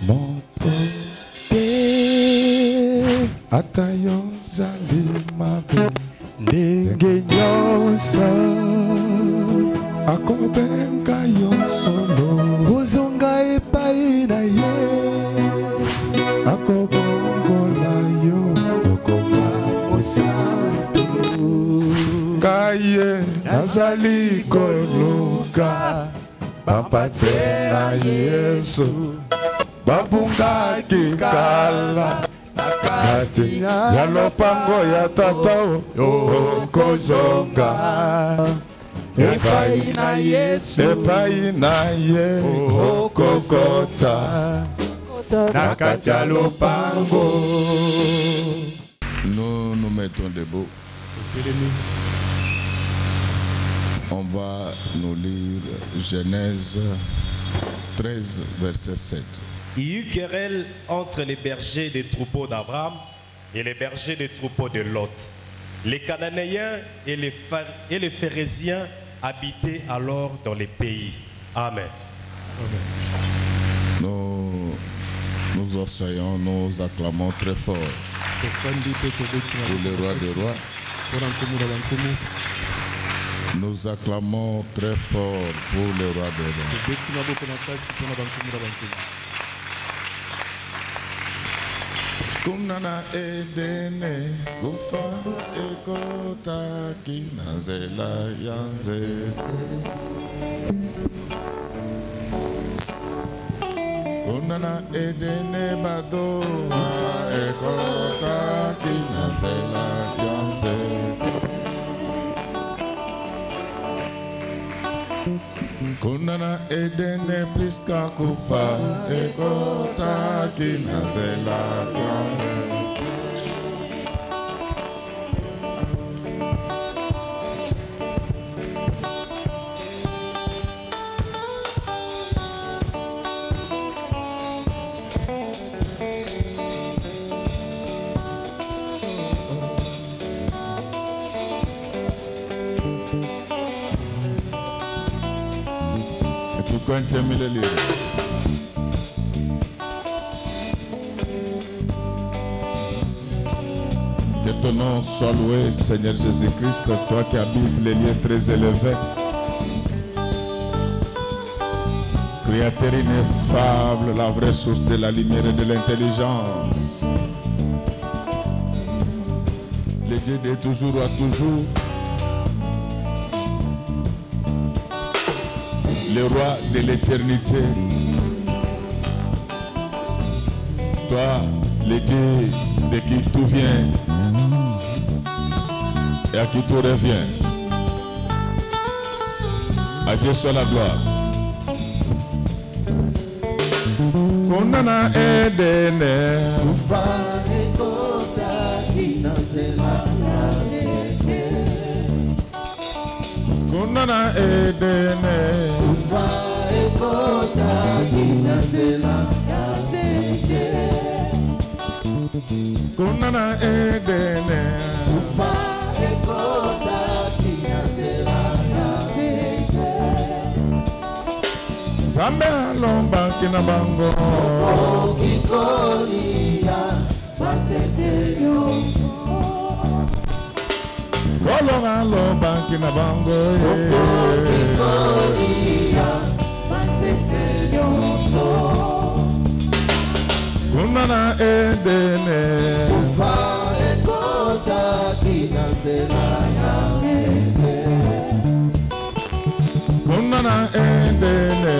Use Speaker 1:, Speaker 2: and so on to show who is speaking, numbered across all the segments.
Speaker 1: motote atayo zali mabe
Speaker 2: ndenge nyonso
Speaker 1: akobenga yo solo
Speaker 2: ozonga epai na ye
Speaker 1: akobongola yo
Speaker 2: okoma mosantu
Speaker 1: kaye nazali koluka bapate na Yesu babungaki kala kati ya lopango ya tata okozonga
Speaker 2: epai na Yesu
Speaker 1: epai na ye okokota
Speaker 2: na kati ya lopango.
Speaker 1: Nous nous mettons debout. On va nous lire Genèse 13, verset 7.
Speaker 3: Il y eut querelle entre les bergers des troupeaux d'Abraham et les bergers des troupeaux de Lot. Les Cananéens et les Phérésiens habitaient alors dans les pays. Amen.
Speaker 1: Nous assoyons, nous acclamons très fort pour le roi des rois. Nous acclamons très fort pour le roi des rois. Kunana edene kufa ekota kinazela yanzete. Kunana edene bado ekota kinazela yanzete. Kunana edene pliska kufa ekota kinazela yanzete. Pourquoi tu aimes le livre? Que ton nom soit loué, Seigneur Jésus-Christ, toi qui habites les lieux très élevés. Créateur ineffable, la vraie source de la lumière et de l'intelligence. Le Dieu de toujours à toujours. Le roi de l'éternité. Toi, le Dieu de qui tout vient et à qui tout revient. À Dieu soit la gloire. Konana edene Konana edene Konana edene Zambe alomba kina bango Kolo alomba kina bango Kunana edene Kunana edene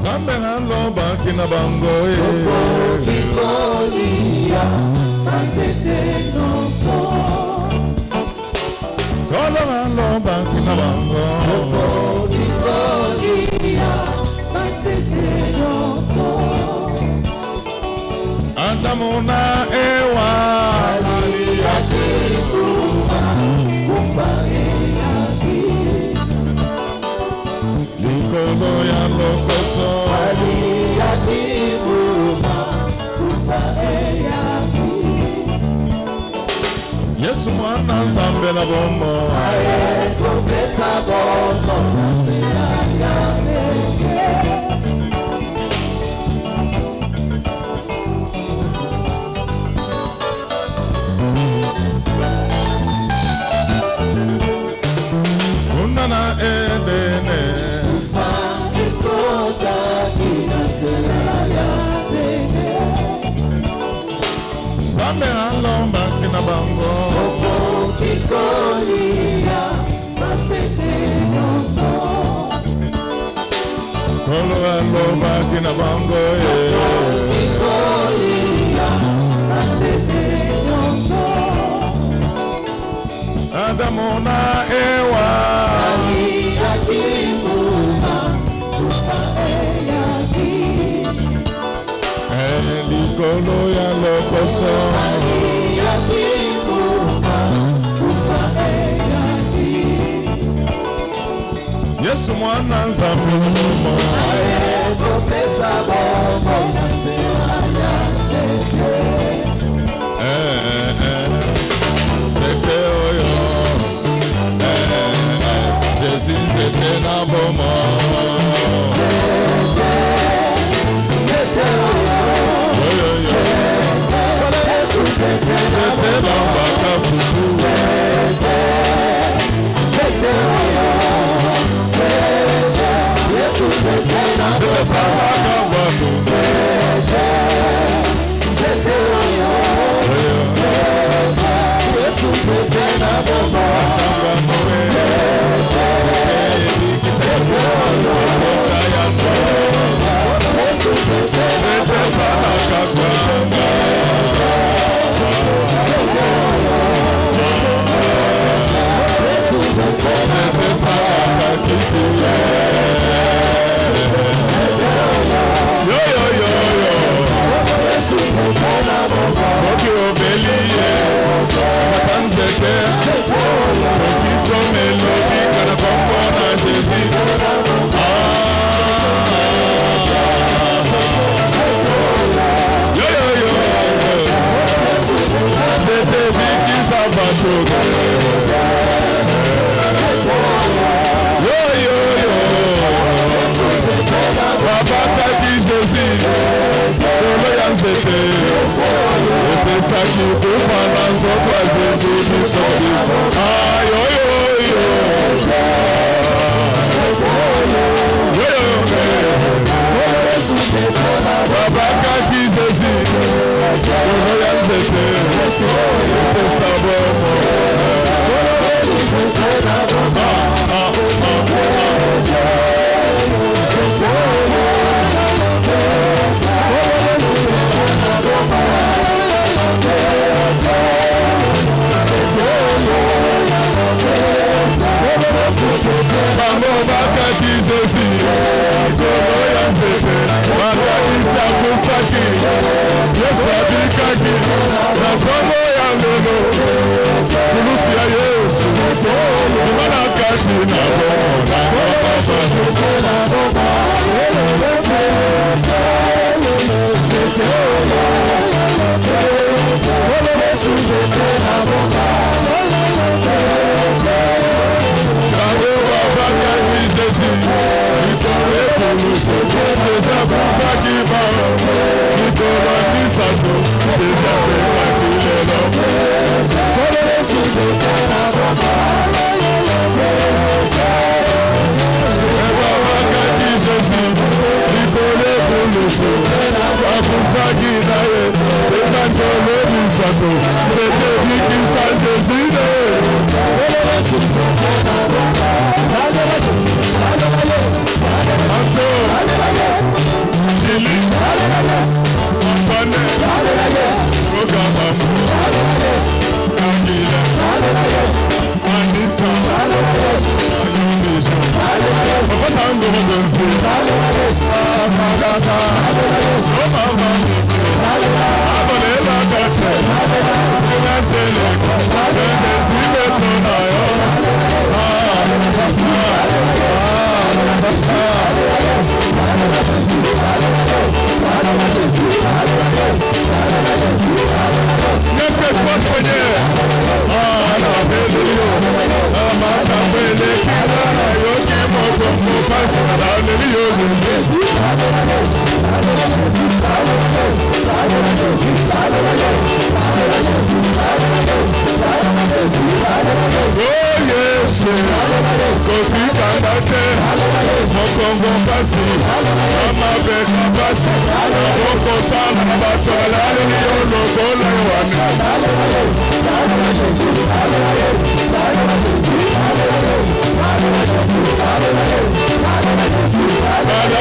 Speaker 1: Zambe alomba kina bango Kolo alomba kina bango Andamona ewa Likolo ya lokoso Yesu mwana Nzambe na bombo alobaki na bango Adamu na Ewa Likolo ya lokoso Yesu mwana nzambe mo kopesa bobo na nzela Zete oyo Jésus zete na bomo Zete oyo Zete na baka fufu Zete oyo Zete salaka watu Zete oyo Yesu zete na bomo Atamba moe Zete ebikisa oyo Yesu zete salaka kwanga Yesu zete salaka kisi Soki obelie Matanzeke Okiso melodi Kana kombo na Jésus Yo yo yo Zete viki sabato Yo yo yo Babaka di Jésus Kolo ya nzete Epesaki kufana nzokwa Jésus kisori Ayo yo yo Yo Babaka di Jésus Kolo ya nzete Epesa bomo Bango bakaki Jésus, Kolo ya nzete, bakaki sakufaki, Yesu abikaki, na Kongo ya lelo, kulusi ya Yesu, imana kati na bomo na bomo.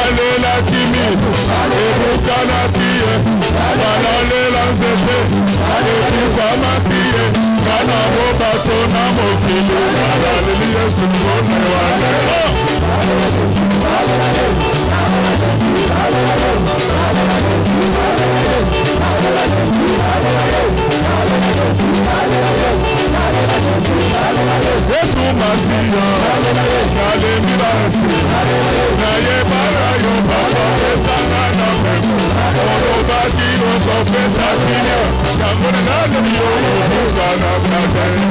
Speaker 1: Hallelujah. nzete alebi kwa makiye kana mo bato na mokili alali Yesu mbone wane Yesu masiya nale mibasi naye bara yo baba esanga na mesu oro baki o confessa kinya kangone na yo sana brate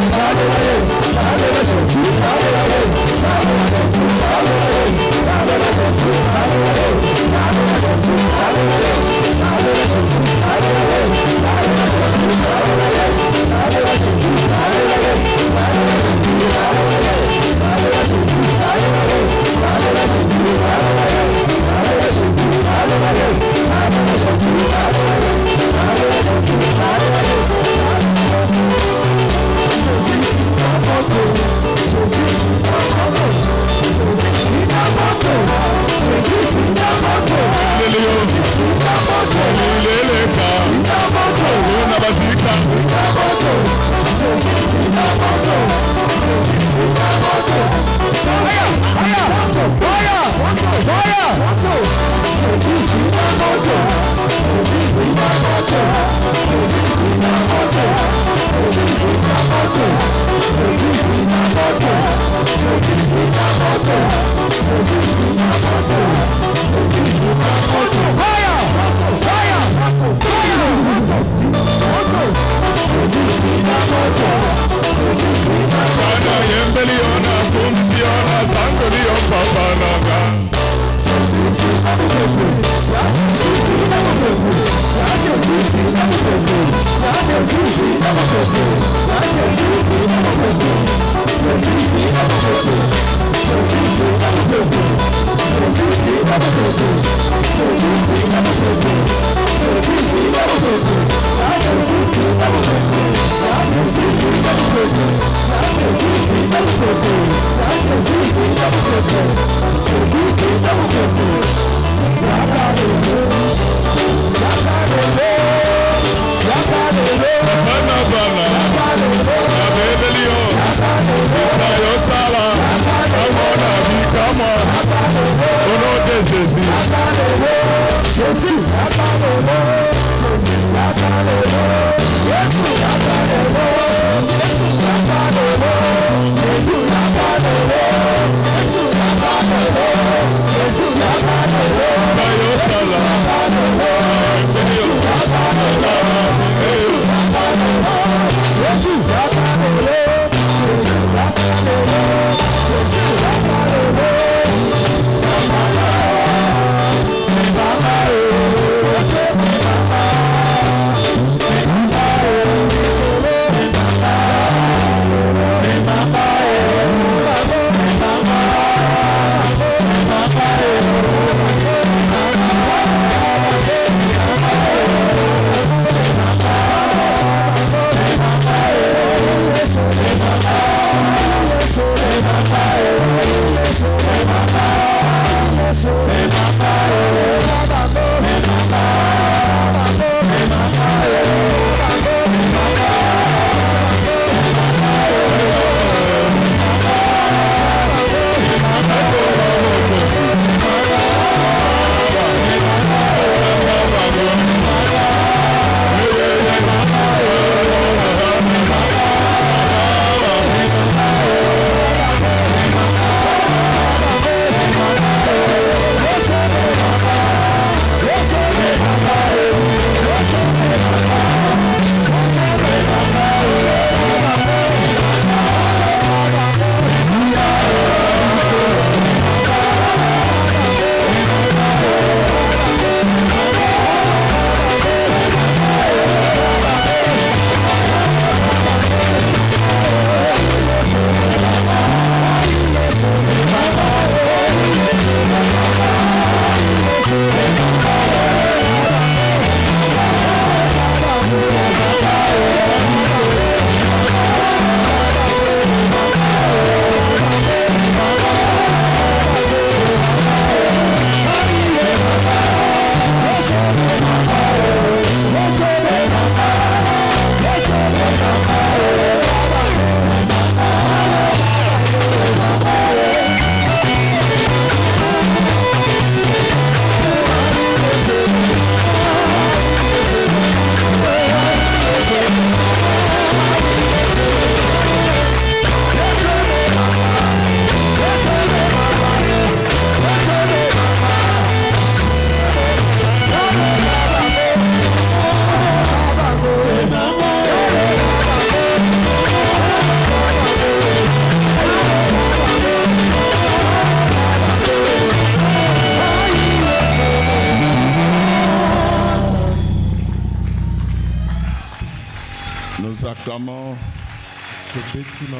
Speaker 1: acclamons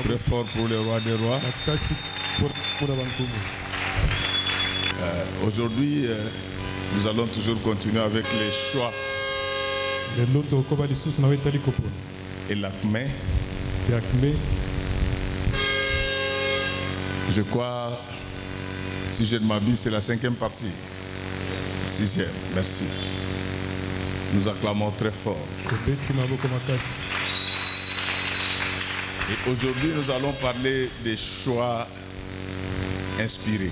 Speaker 1: très fort pour le roi des rois. Aujourd'hui, nous allons toujours continuer avec les choix et l'acmé. Je crois, si je ne m'abuse, c'est la 5e partie. 6e, merci. Nous acclamons très fort. Et aujourd'hui, nous allons parler des choix inspirés.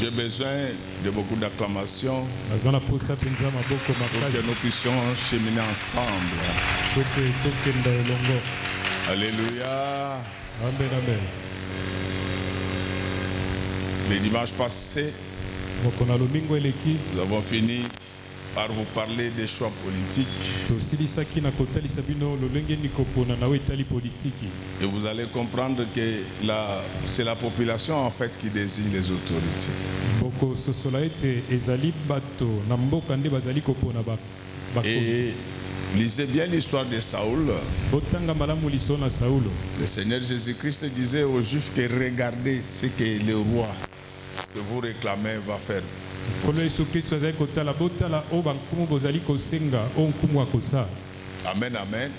Speaker 1: J'ai besoin de beaucoup d'acclamations pour que nous puissions cheminer ensemble. Alléluia.
Speaker 2: Amen, amen.
Speaker 1: Les dimanches passés, nous avons fini par vous parler des choix politiques. Et vous allez comprendre que c'est la population en fait qui désigne les autorités. Et lisez bien l'histoire de Saoul. Le Seigneur Jésus-Christ disait aux Juifs que regardez ce que le roi que vous réclamez va faire. Amen, amen.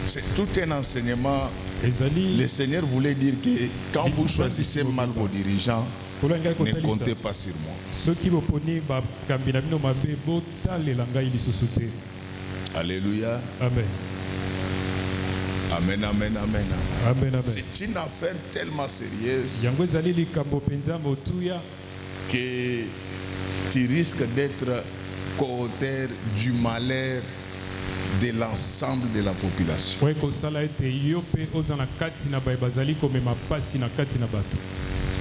Speaker 1: C'est tout un enseignement. Le Seigneur voulait dire que quand vous choisissez mal vos dirigeants, ne comptez pas sur moi. Alléluia.
Speaker 2: Amen.
Speaker 1: Amen, amen, amen,
Speaker 2: amen.
Speaker 1: C'est une affaire tellement sérieuse que tu risques d'être co-auteur du malheur de l'ensemble de la population.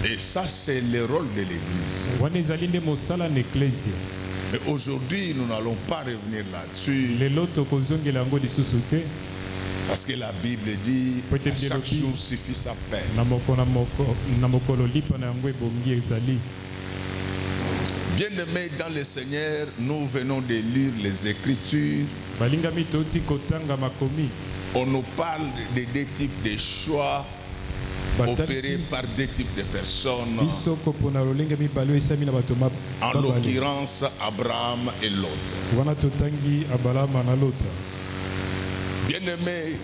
Speaker 1: Et ça, c'est le rôle de l'Église. Mais aujourd'hui, nous n'allons pas revenir là-dessus. Parce que la Bible dit à chaque jour suffit sa peine. Bien-aimés dans le Seigneur, nous venons de lire les Écritures. On nous parle de deux types de choix opérés par deux types de personnes. En l'occurrence, Abraham et Lot. Bien-aimé,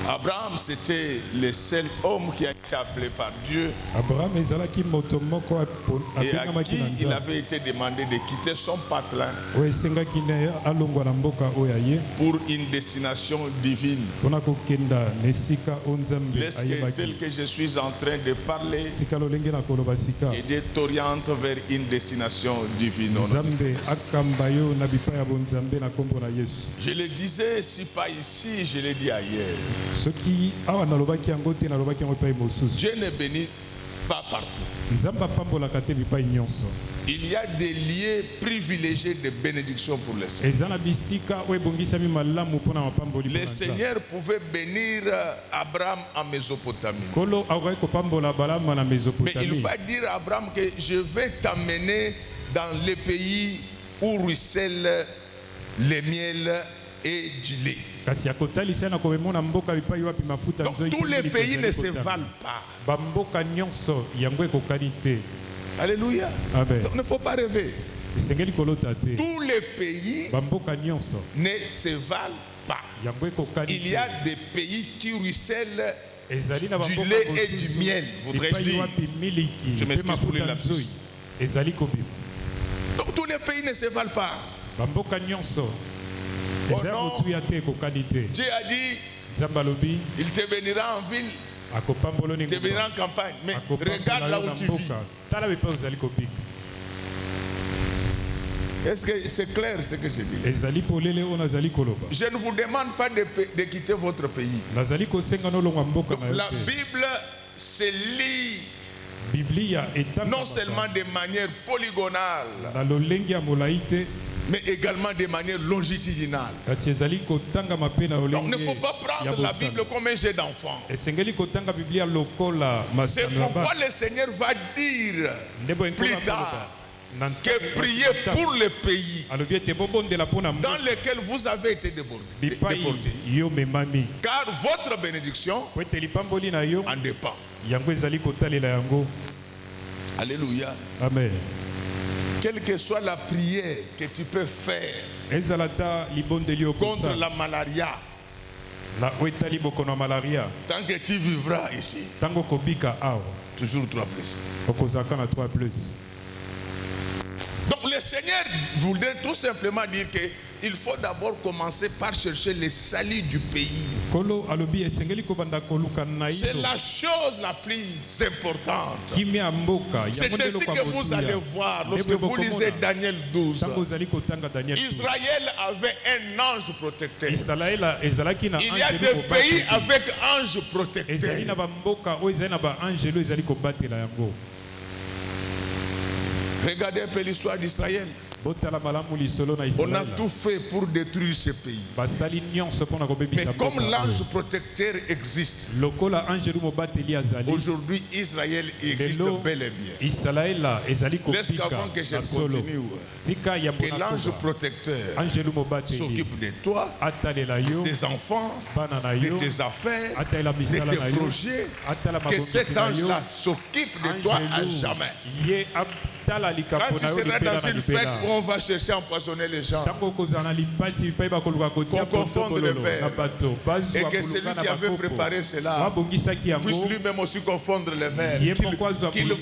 Speaker 1: Abraham, c'était le seul homme qui a été appelé par Dieu et à qui il avait été demandé de quitter son patelin pour une destination divine. Laisse-que tel que je suis en train de parler et de t'orienter vers une destination divine. Je le disais, si pas ici, je l'ai dit ailleurs. Dieu ne bénit pas partout. Il y a des lieux privilégiés de bénédiction pour les Seigneur. Le Seigneur pouvait bénir Abraham en Mésopotamie. Mais il va dire à Abraham que je vais t'amener dans les pays où ruisselle le miel et du lait. Donc tous les pays ne se valent pas. Alléluia. Donc il ne faut pas rêver. Tous les pays ne se valent pas. Il y a des pays qui ruissellent du lait et du miel, voudrais-je dire. Je m'excuse pour les lapsus. Donc tous les pays ne se valent pas. Oh non. Dieu a dit, il te bénira en ville, il te bénira en campagne. Mais regarde là où tu vis. Est-ce que c'est clair ce que je dis? Je ne vous demande pas de quitter votre pays. Donc, la Bible se lit non seulement de manière polygonale, mais également de manière longitudinale. Donc il ne faut pas prendre la Bible comme un jeu d'enfant. C'est pourquoi le Seigneur va dire plus tard que priez pour le pays dans lequel vous avez été déportés. Car votre bénédiction en dépend. Alléluia.
Speaker 2: Amen.
Speaker 1: Quelle que soit la prière que tu peux faire contre la malaria, tant que tu vivras ici, toujours 3 plus. Donc le Seigneur voudrait tout simplement dire qu'il faut d'abord commencer par chercher le salut du pays. C'est la chose la plus importante. C'est ainsi que vous allez voir lorsque vous lisez Daniel 12. Israël avait un ange protecteur. Il y a des pays avec ange protecteur. Regardez un peu l'histoire d'Israël. On a tout fait pour détruire ce pays. Mais comme l'ange protecteur existe, aujourd'hui Israël existe bel et bien. Laisse qu'avant que je continue, que l'ange protecteur s'occupe de toi, de tes enfants, de tes affaires, de tes projets, que cet ange-là s'occupe de toi à jamais. Quand tu seras dans une fête où on va chercher à empoisonner les gens, qu'on confonde le verre, et que celui qui avait préparé cela puisse lui-même aussi confondre le verre, qu'il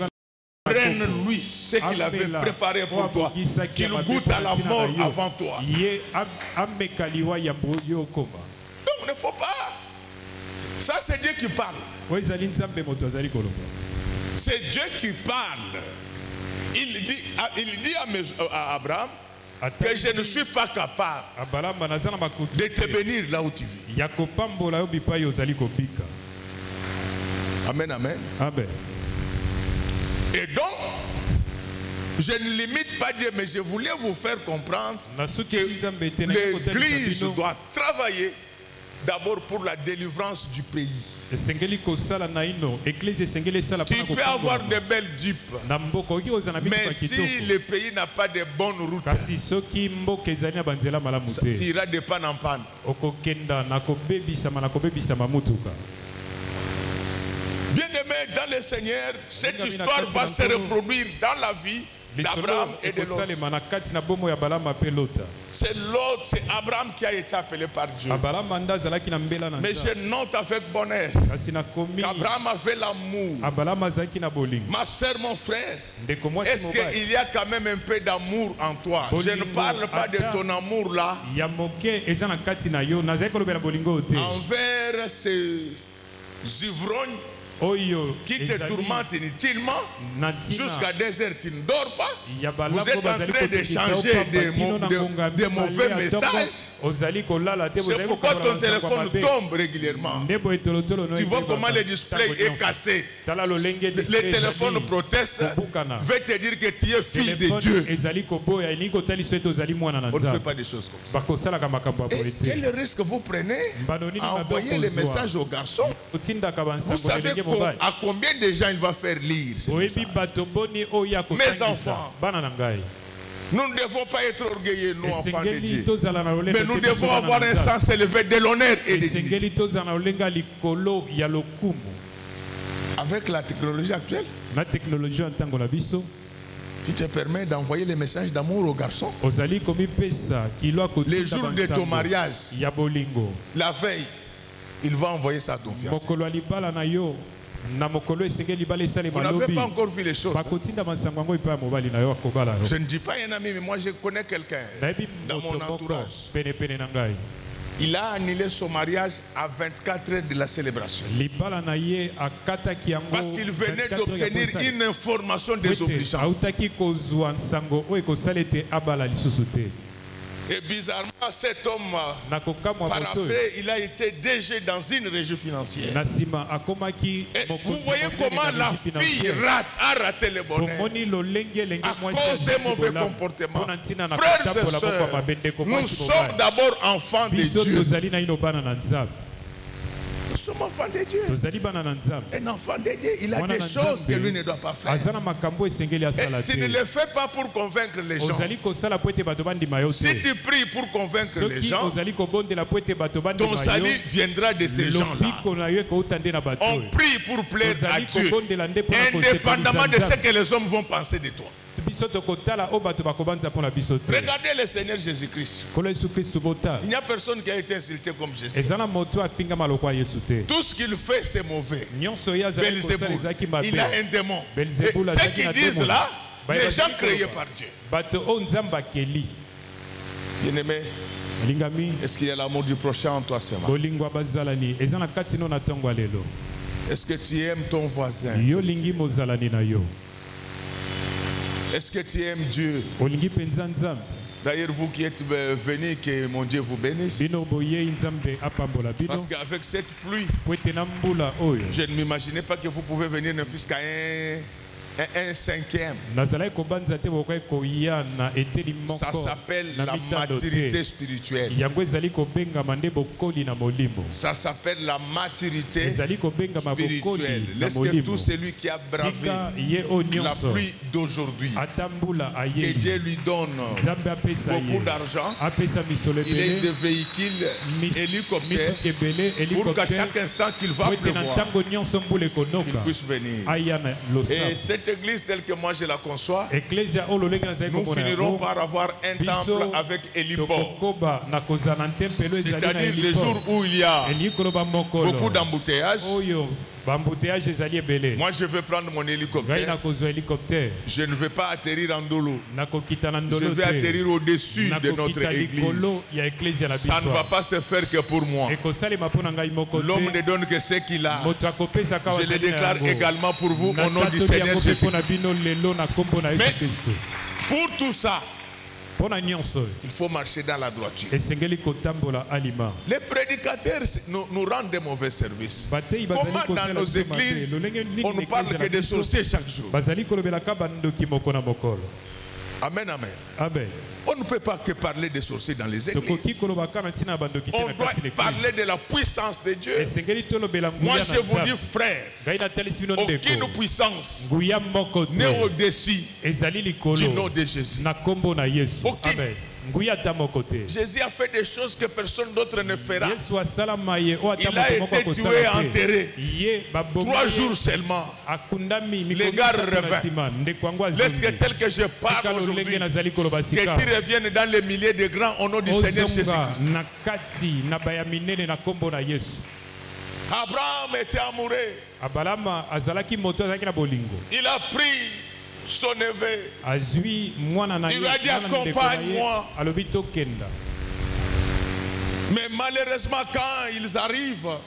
Speaker 1: prenne lui ce qu'il avait préparé pour toi, qu'il goûte à la mort avant toi. Donc il ne faut pas. Ça c'est Dieu qui parle. C'est Dieu qui parle. Il dit à Abraham que je ne suis pas capable de te bénir là où tu vis. Amen, amen. Et donc, je ne limite pas Dieu, mais je voulais vous faire comprendre que l'Église doit travailler d'abord pour la délivrance du pays. Tu peux avoir de belles dupes, mais si le pays n'a pas de bonnes routes, tu iras de panne en panne. Bien aimé dans le Seigneur, cette histoire va se reproduire dans la vie d'Abraham et de Lot. C'est Lot, c'est Abraham qui a été appelé par Dieu. Mais je note avec bonheur qu'Abraham avait l'amour. Ma soeur, mon frère, est-ce qu'il y a quand même un peu d'amour en toi? Je ne parle pas de ton amour là envers ces ivrognes qui te tourmente inutilement jusqu'à 2 heures, tu ne dors pas. Vous êtes en train d'échanger des mauvais messages. C'est pourquoi ton téléphone tombe régulièrement. Tu vois comment le display est cassé. Le téléphone proteste, veut te dire que tu es fille de Dieu. On ne fait pas des choses comme ça. Et quel risque vous prenez à envoyer les messages aux garçons? Vous savez à combien de gens il va faire lire ces messages? Mes enfants, nous ne devons pas être orgueilleux, nous enfants de Dieu, mais nous devons avoir un sens élevé de l'honneur et de dignité. Avec la technologie actuelle, tu te permets d'envoyer les messages d'amour aux garçons. Les jours de ton mariage, la veille, il va envoyer ça à ton fiancé. Vous n'avez pas encore vu les choses. Je ne dis pas un ami, mais moi je connais quelqu'un dans mon entourage. Il a annulé son mariage à 24 heures de la célébration. Parce qu'il venait d'obtenir une information désobligeante. Et bizarrement, cet homme, par après, il a été DG dans une régie financière. Et vous voyez comment la fille a raté le bonheur à cause des mauvais comportements. Frères et sœurs, nous sommes d'abord enfants de Dieu. sommes enfants de Dieu. Un enfant de Dieu, il a des choses que lui ne doit pas faire. Et tu ne le fais pas pour convaincre les gens. Si tu pries pour convaincre les gens, ton salut viendra de ces gens-là. On prie pour plaire à Dieu, indépendamment de ce que les hommes vont penser de toi. Regardez le Seigneur Jésus-Christ. Il n'y a personne qui a été insulté comme Jésus. Tout ce qu'il fait, c'est mauvais. Belzéboul, il a un démon. Et ce qu'ils disent là, les gens créés par Dieu. Bien-aimé, est-ce qu'il y a l'amour du prochain en toi ce matin? Est-ce que tu aimes ton voisin? Est-ce que tu aimes Dieu? D'ailleurs, vous qui êtes venus, que mon Dieu vous bénisse. Parce qu'avec cette pluie, je ne m'imaginais pas que vous pouvez venir ne fût qu'à un cinquième. Ça s'appelle la maturité spirituelle. Ça s'appelle la maturité spirituelle. Laisse-que tout celui qui a bravé la pluie d'aujourd'hui, que Dieu lui donne beaucoup d'argent, il ait des véhicules, hélicoptères, pour qu'à chaque instant qu'il va pleuvoir, qu'il puisse venir. Et cette église telle que moi je la conçois, nous finirons par avoir un temple avec héliport. C'est-à-dire les jours où il y a beaucoup d'embouteillages, moi je vais prendre mon hélicoptère. Je ne vais pas atterrir en dolo. Je vais atterrir au-dessus de notre église. Ça ne va pas se faire que pour moi. L'homme ne donne que ce qu'il a. Je le déclare également pour vous au nom du Seigneur Jésus. Mais pour tout ça, il faut marcher dans la droiture. Les prédicateurs nous rendent des mauvais services. Comment dans nos églises, on ne parle que des sorciers chaque jour? Amen, amen. Amen. On ne peut pas que parler des sorciers dans les églises. On doit parler de la puissance de Dieu. Moi je vous dis frère, aucune puissance n'est au-dessus du nom de Jésus. Aucune. Jésus a fait des choses que personne d'autre ne fera. Il a été tué, enterré. 3 jours seulement. Les gars revint. Laisse-que tel que je parle aujourd'hui, que tu reviennes dans les milliers de grands au nom du Seigneur Jésus-Christ. Abraham était amoureux. Il a pris son neveu. Il lui a dit accompagne-moi. Mais malheureusement quand ils arrivent,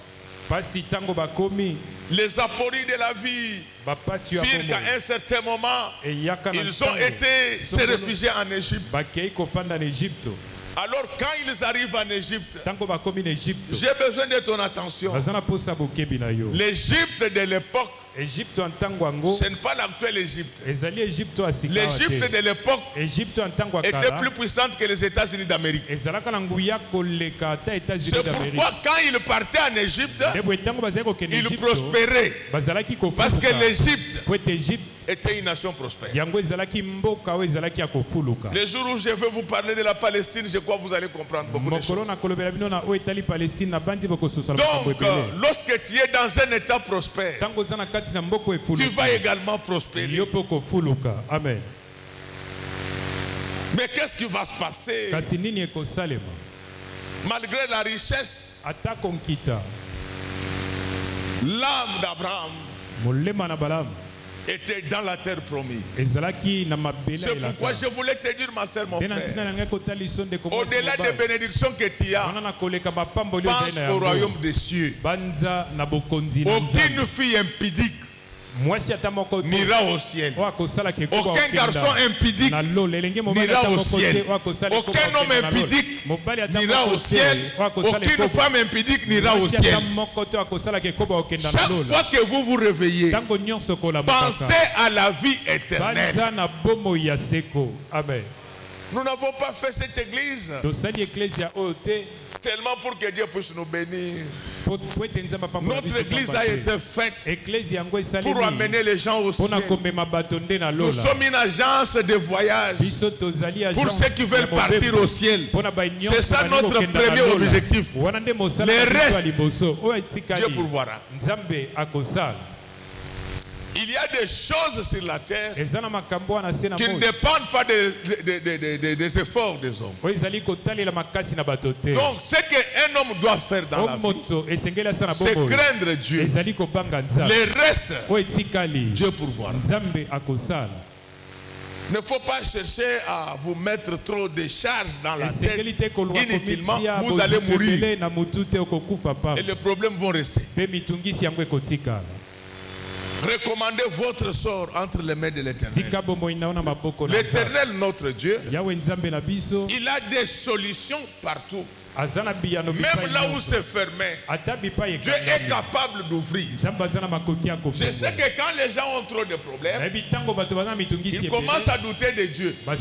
Speaker 1: les apories de la vie firent qu'à un certain moment ils ont été se réfugier en Égypte. Alors quand ils arrivent en Égypte, j'ai besoin de ton attention. L'Égypte de l'époque, ce n'est pas l'actuelle Égypte. L'Égypte de l'époque était plus puissante que les États-Unis d'Amérique. C'est pourquoi quand ils partaient en Égypte, ils prospéraient. Parce que l'Égypte était une nation prospère. Les jours où je vais vous parler de la Palestine, je crois que vous allez comprendre beaucoup de choses. Donc, lorsque tu es dans un état prospère, tu vas également prospérer. Amen. Mais qu'est-ce qui va se passer? Malgré la richesse, l'âme d'Abraham était dans la terre promise. C'est pourquoi je voulais te dire, ma soeur, mon frère, au-delà des bénédictions que tu as, pense au royaume des cieux. Aucune fille impudique n'ira au ciel. Aucun garçon impudique n'ira au ciel. Aucun homme impudique n'ira au ciel. Aucune femme impudique n'ira au ciel. Chaque fois que vous vous réveillez, pensez à la vie éternelle. Nous n'avons pas fait cette église tellement pour que Dieu puisse nous bénir. Notre église a été faite pour amener les gens au ciel. Nous sommes une agence de voyage pour ceux qui veulent partir au ciel. C'est ça notre premier objectif. Le reste, Dieu pourvoira. Il y a des choses sur la terre qui ne dépendent pas des efforts des hommes. Donc, ce qu'un homme doit faire dans la vie, c'est craindre Dieu. Le reste, Dieu pourvoira. Il ne faut pas chercher à vous mettre trop de charges dans la tête. Inutilement, vous allez mourir. Et les problèmes vont rester. Recommandez votre sort entre les mains de l'Éternel. L'Éternel, notre Dieu, il a des solutions partout. Même là où c'est fermé, Dieu est capable d'ouvrir. Je sais que quand les gens ont trop de problèmes, ils commencent à douter de Dieu. Mais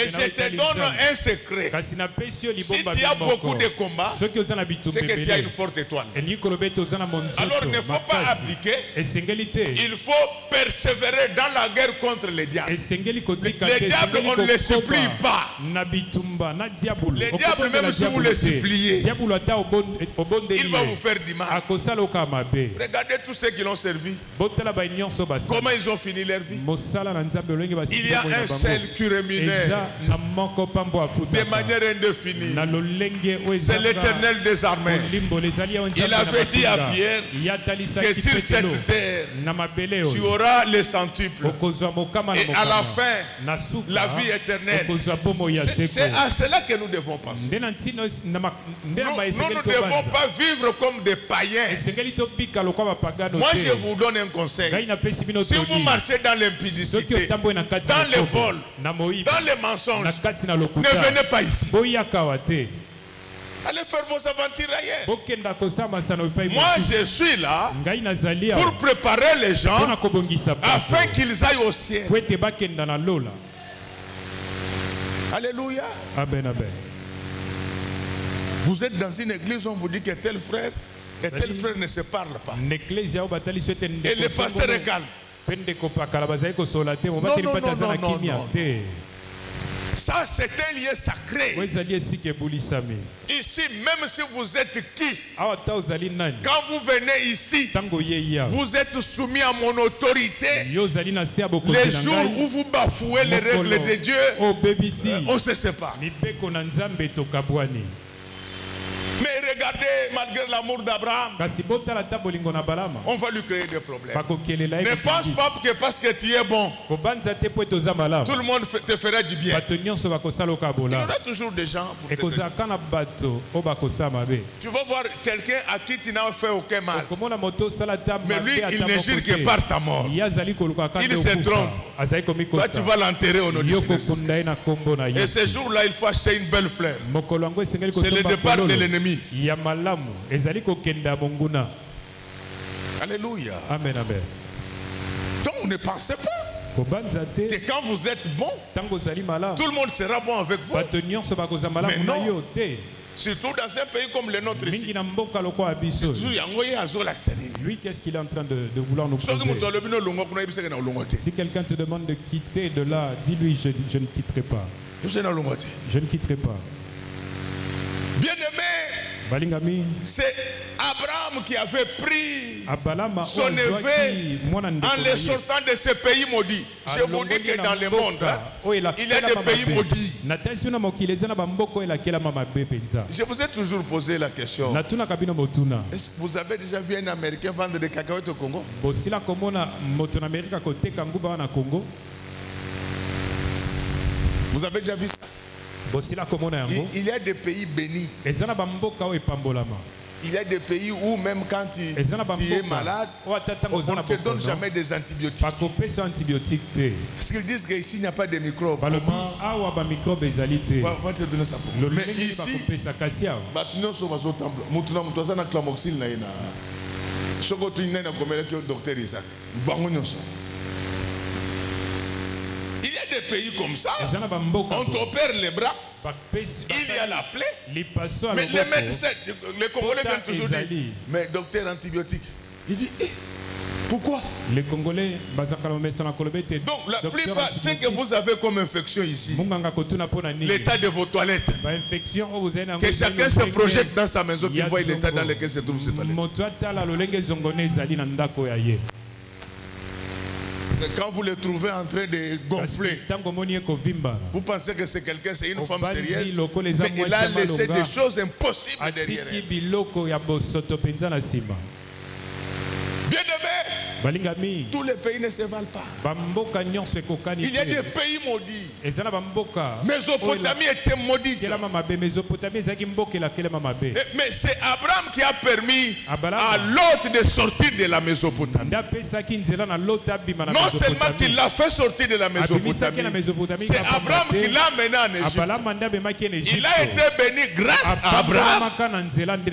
Speaker 1: je te donne un secret. Si tu as beaucoup de combats, c'est que tu as une forte étoile. Alors il ne faut pas abdiquer. Il faut persévérer dans la guerre contre les diables. Les diables, on ne les supplie pas. Les diables, même si vous le suppliez, il va vous faire du mal. Regardez tous ceux qui l'ont servi. Comment ils ont fini leur vie. Il y a un seul qui rémunère de manière indéfinie. C'est l'Éternel des armées. Il avait dit à Pierre que sur cette terre, tu auras les centuples. Et à la fin, la vie éternelle. C'est à cela que nous devons penser. Nous ne devons pas vivre comme des païens. Moi, je vous donne un conseil. Si vous marchez dans l'impudicité, dans le vol, dans les mensonges, ne venez pas ici. Allez faire vos aventures ailleurs. Moi, je suis là pour préparer les gens afin qu'ils aillent au ciel. Alléluia.
Speaker 2: Amen, amen.
Speaker 1: Vous êtes dans une église où on vous dit que tel frère et tel frère ne se parlent pas. Et le pasteur est calme. Non. Ça, c'est un lieu sacré. Ici, même si vous êtes qui, quand vous venez ici, vous êtes soumis à mon autorité. Les jours où vous bafouez les règles de Dieu, on se sépare. Mais regardez, malgré l'amour d'Abraham, on va lui créer des problèmes. Ne pense pas que parce que tu es bon, tout le monde te fera du bien. Il y aura toujours des gens pour te dire. Tu vas voir quelqu'un à qui tu n'as fait aucun mal. Mais lui, il ne jure que par ta mort. Il se trompe. Toi, tu vas l'enterrer au nom de Jésus. Et ce jour-là, il faut acheter une belle fleur. C'est le départ de l'ennemi. Alléluia.
Speaker 2: Amen, amen.
Speaker 1: Donc ne pensez pas que quand vous êtes bon, tout le monde sera bon avec vous. Mais non. Surtout dans un pays comme le nôtre ici.
Speaker 2: Lui, qu'est-ce qu'il est en train de vouloir nous prouver? Si quelqu'un te demande de quitter de là, dis-lui je ne quitterai pas. Je ne quitterai pas.
Speaker 1: Bien-aimé, c'est Abraham qui avait pris son neveu en les sortant de ce pays maudit. Je vous dis que dans le monde, il y a des pays maudits. Je vous ai toujours posé la question. Est-ce que vous avez déjà vu un Américain vendre des cacahuètes au Congo? Vous avez déjà vu ça? Il y a des pays bénis. Il y a des pays où même quand tu es malade, on ne te donne jamais des antibiotiques. Parce qu'ils disent qu'ici il n'y a pas de microbes. Comment on va te donner ça pour? Mais ici, il y a des des pays comme ça, on t'opère les bras, il y a la plaie, mais les médecins, les Congolais viennent toujours dire, mais docteur antibiotique, il dit, pourquoi?
Speaker 2: Les Congolais, donc
Speaker 1: la plupart, ce que vous avez comme infection ici, l'état de vos toilettes, que chacun se projette dans sa maison, qu'il voit l'état dans lequel se trouve ses toilettes. Quand vous le trouvez en train de gonfler, vous pensez que c'est quelqu'un, c'est une femme sérieuse, mais il a laissé des choses impossibles derrière elle. Bien-aimés, tous les pays ne se valent pas. Il y a des pays maudits. Mésopotamie était maudite. Mais c'est Abraham qui a permis à Lot de sortir de la Mésopotamie. Non seulement qu'il l'a fait sortir de la Mésopotamie, c'est Abraham qui l'a mené en Égypte. Il a été béni grâce à Abraham.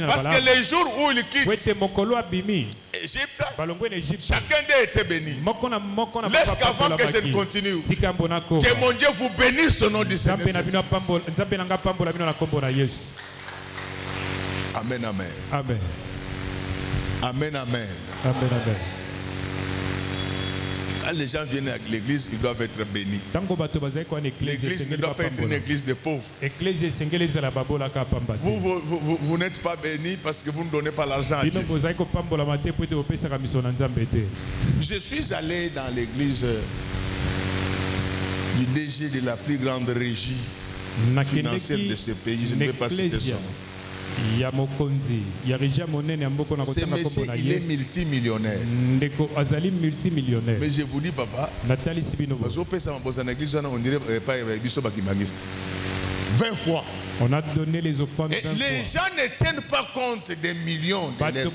Speaker 1: Parce que les jours où il quitte Égypte, chacun d'eux était béni. Laisse qu'avant que je ne continue, que mon Dieu vous bénisse au nom du Seigneur Jésus. Amen, amen.
Speaker 2: Amen.
Speaker 1: Amen, amen.
Speaker 2: Amen, amen.
Speaker 1: Quand les gens viennent à l'église, ils doivent être bénis. L'église ne doit pas être une église de pauvres. Vous n'êtes pas bénis parce que vous ne donnez pas l'argent à Dieu. Je suis allé dans l'église du DG de la plus grande régie financière de ce pays. Je ne vais pas citer son nom. Ce monsieur, il est multimillionnaire. Mais je vous dis, papa, 20 fois.
Speaker 2: On a donné les offrandes.
Speaker 1: Et les gens ne tiennent pas compte des millions. Quand vous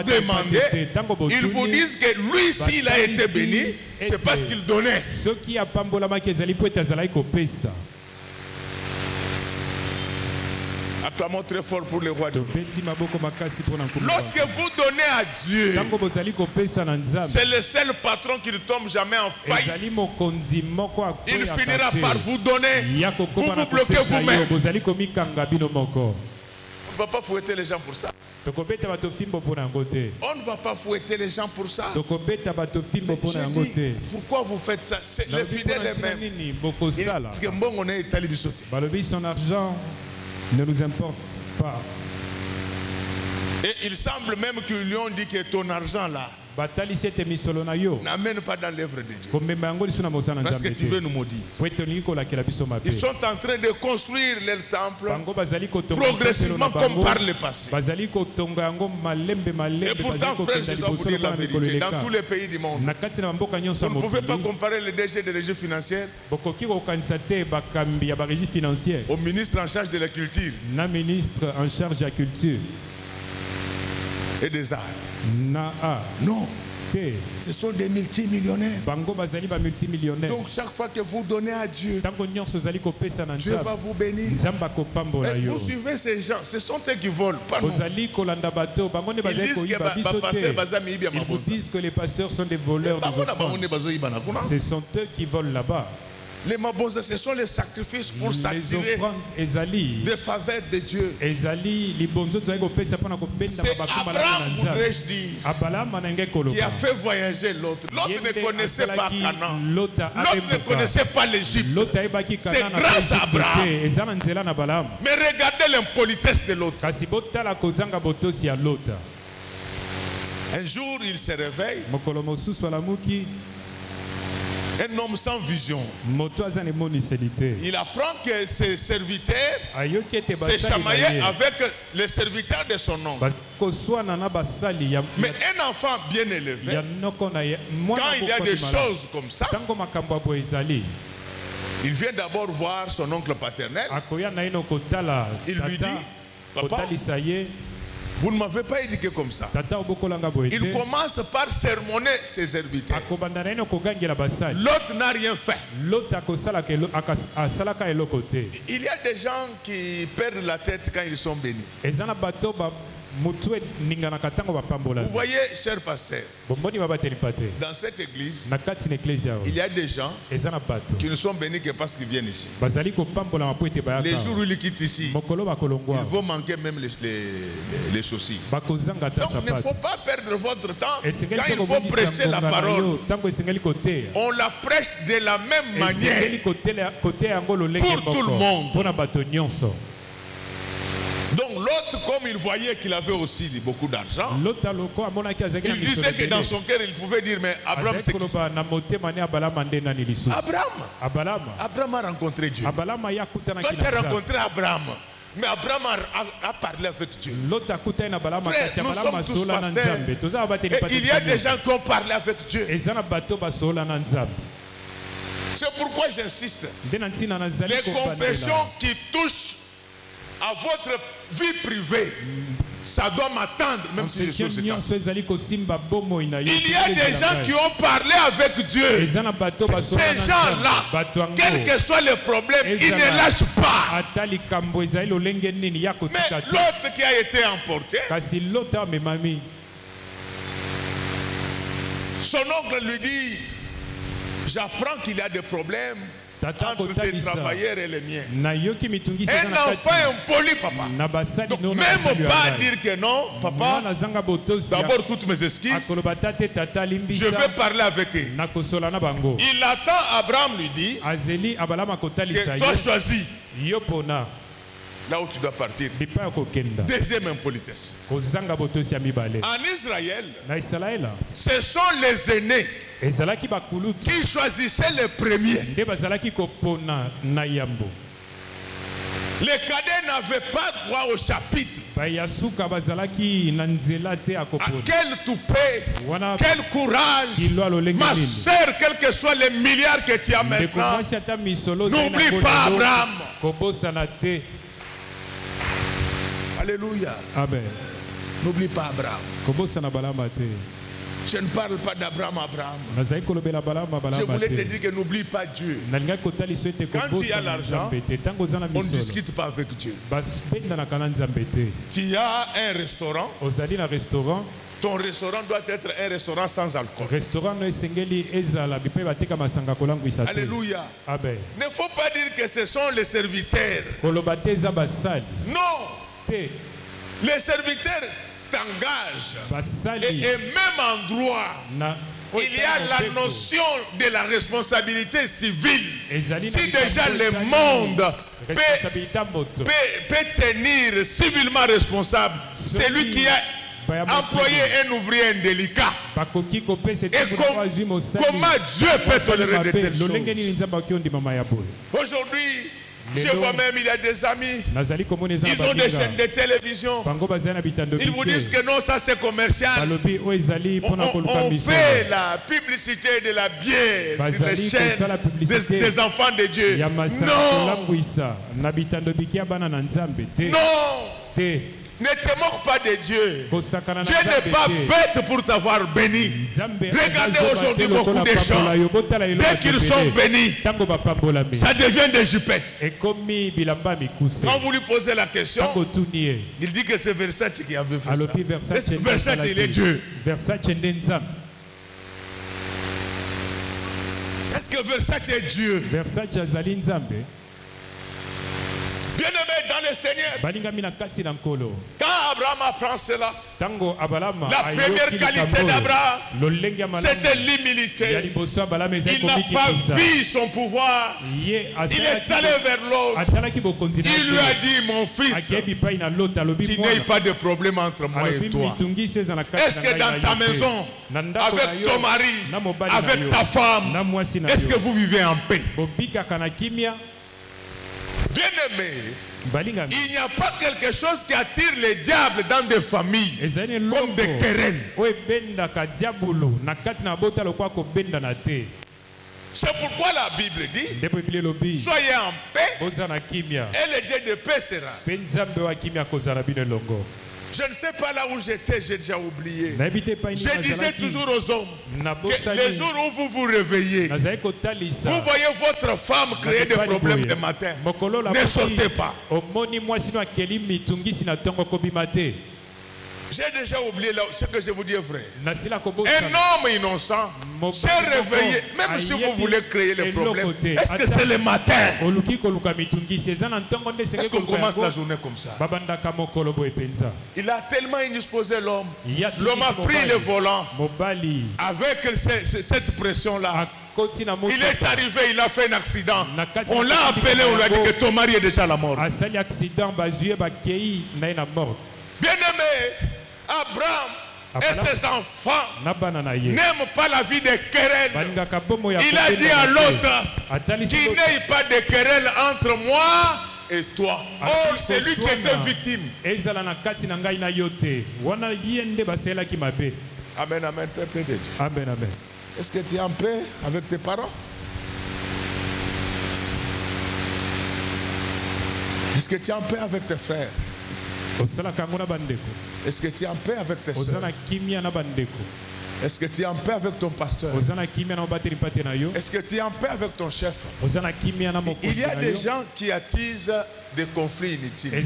Speaker 1: demandez, ils vous disent que lui, s'il a été béni, c'est parce qu'il donnait. Acclamons très fort pour le roi de Dieu. Lorsque vous donnez à Dieu, c'est le seul patron qui ne tombe jamais en faillite. Il finira par vous donner. Vous vous bloquez vous-même. On ne va pas fouetter les gens pour ça. On ne va pas fouetter les gens pour ça. Pourquoi vous faites ça? Les fidèles eux-mêmes. Parce que bon, on est
Speaker 2: son argent ne nous importe pas.
Speaker 1: Et il semble même qu'ils lui ont dit que ton argent là n'amène pas dans l'œuvre de Dieu. Parce que tu veux nous maudire. Ils sont en train de construire leur temple progressivement comme par le passé. Et pourtant, frère, je dois vous dire la vérité. Dans tous les pays du monde, vous ne pouvez pas comparer le DG de régie financière au ministre en charge de la culture et des arts. Non, ce sont des multimillionnaires. Donc chaque fois que vous donnez à Dieu, Dieu va vous bénir. Et vous suivez ces gens, ce sont eux qui volent, pas nous. Ils
Speaker 2: disent que les pasteurs sont des voleurs des offrandes. Ce sont eux qui volent là-bas.
Speaker 1: Les mabonza, ce sont les sacrifices pour s'attirer des faveurs de Dieu. C'est Abraham, voudrais-je dire, qui a fait voyager l'autre. L'autre ne connaissait pas Canaan. L'autre ne connaissait pas l'Égypte. C'est grâce à Abraham. Mais regardez l'impolitesse de l'autre. Un jour, il se réveille. Un homme sans vision. Il apprend que ses serviteurs se chamaillaient avec les serviteurs de son oncle. Mais un enfant bien élevé, quand il y a des choses comme ça, il vient d'abord voir son oncle paternel. Il lui dit, papa, vous ne m'avez pas éduqué comme ça. Il commence par sermonner ses serviteurs. L'autre n'a rien fait. Il y a des gens qui perdent la tête quand ils sont bénis. Vous voyez, cher pasteur, dans cette église, il y a des gens qui ne sont bénis que parce qu'ils viennent ici. Les jours où ils quittent ici, ils vont manquer même les soucis. Donc il ne faut pas perdre votre temps quand il faut prêcher la parole. On la prêche de la même manière pour tout le monde. Donc l'autre, comme il voyait qu'il avait aussi beaucoup d'argent, il disait que dans son cœur, il pouvait dire, mais Abraham, c'est qui? Abraham a rencontré Dieu. Toi, tu as rencontré Abraham. Mais Abraham a parlé avec Dieu. Frère, nous sommes tous pasteurs. Et il y a des gens qui ont parlé avec Dieu. C'est pourquoi j'insiste. Les confessions qui touchent à votre vie privée, ça doit m'attendre, même si je suis au Il y a des gens qui ont parlé avec Dieu. Ces gens-là, quel que soit le problème, ils ne lâchent pas. Mais l'autre qui a été emporté, son oncle lui dit, j'apprends qu'il y a des problèmes entre tes travailleurs et les miens. Un enfant impoli, papa. Donc, même pas dire que non, papa, d'abord toutes mes excuses, je vais parler avec eux. Il attend, Abraham lui dit, que toi choisis là où tu dois partir. Deuxième impolitesse. En Israël, ce sont les aînés qui choisissaient les premiers. Les cadets n'avaient pas droit au chapitre. Quel toupet, quel courage. Ma soeur, quels que soient les milliards que tu as maintenant, n'oublie pas Abraham. Alléluia.
Speaker 2: Amen.
Speaker 1: N'oublie pas Abraham. Je ne parle pas d'Abraham, Je voulais te dire que n'oublie pas Dieu. Quand tu as l'argent, on ne discute pas avec Dieu. Tu as un restaurant. Ton restaurant doit être un restaurant sans alcool. Alléluia.
Speaker 2: Amen.
Speaker 1: Ne faut pas dire que ce sont les serviteurs. Non. Les serviteurs t'engagent. Et même en droit, il y a la notion de la responsabilité civile. Si déjà le monde peut tenir civilement responsable celui qui a employé un ouvrier indélicat, et comment Dieu peut tolérer de telles choses? Aujourd'hui, je vois même, il y a des amis, ils ont des chaînes de télévision. Ils vous disent que non, ça c'est commercial. On fait la publicité de la bière sur les chaînes des enfants de Dieu. Non. Ne te moque pas de Dieu. Dieu n'est pas bête pour t'avoir béni. Regardez aujourd'hui beaucoup de gens, dès qu'ils sont bénis, ça devient des jupettes. Quand vous lui posez la question, il dit que c'est Versace qui avait fait ça. Versace, il est Dieu. Est-ce que Versace est Dieu? Bien-aimé dans le Seigneur, quand Abraham apprend cela, la première qualité d'Abraham, c'était l'humilité. Il n'a pas vu son pouvoir. Il est allé vers l'autre. Il lui a dit, mon fils, qu'il n'y ait pas de problème entre moi et toi. Est-ce que dans ta maison, avec ton mari, avec ta femme, est-ce que vous vivez en paix? Bien-aimé, il n'y a pas quelque chose qui attire les diables dans des familles comme des querelles. C'est pourquoi la Bible dit, soyez en paix et le Dieu de paix sera. Je ne sais pas là où j'étais, j'ai déjà oublié. Je disais toujours aux hommes que les jours où vous vous réveillez, vous voyez votre femme créer des problèmes le matin. Ne sortez pas. J'ai déjà oublié ce que je vous dis, frère. Un homme innocent s'est réveillé, même si vous voulez créer le problème. Est-ce que c'est le matin? Est-ce qu'on commence la journée comme ça? Il a tellement indisposé l'homme. L'homme a pris le volant avec cette pression-là. Il est arrivé, il a fait un accident. On l'a appelé, on lui a dit que ton mari est déjà à la mort. Bien-aimé, Abraham et ses enfants n'aiment pas la vie des querelles. Il a dit à l'autre qu'il n'y ait pas de querelle entre moi et toi. Oh, c'est lui qui était victime. Amen, amen, peuple de Dieu.
Speaker 2: Amen, amen.
Speaker 1: Est-ce que tu es en paix avec tes parents? Est-ce que tu es en paix avec tes frères? Est-ce que tu es en paix avec tes soeurs? Est-ce que tu es en paix avec ton pasteur? Est-ce que tu es en paix avec ton chef? Il y a des gens qui attisent des conflits inutiles. Tu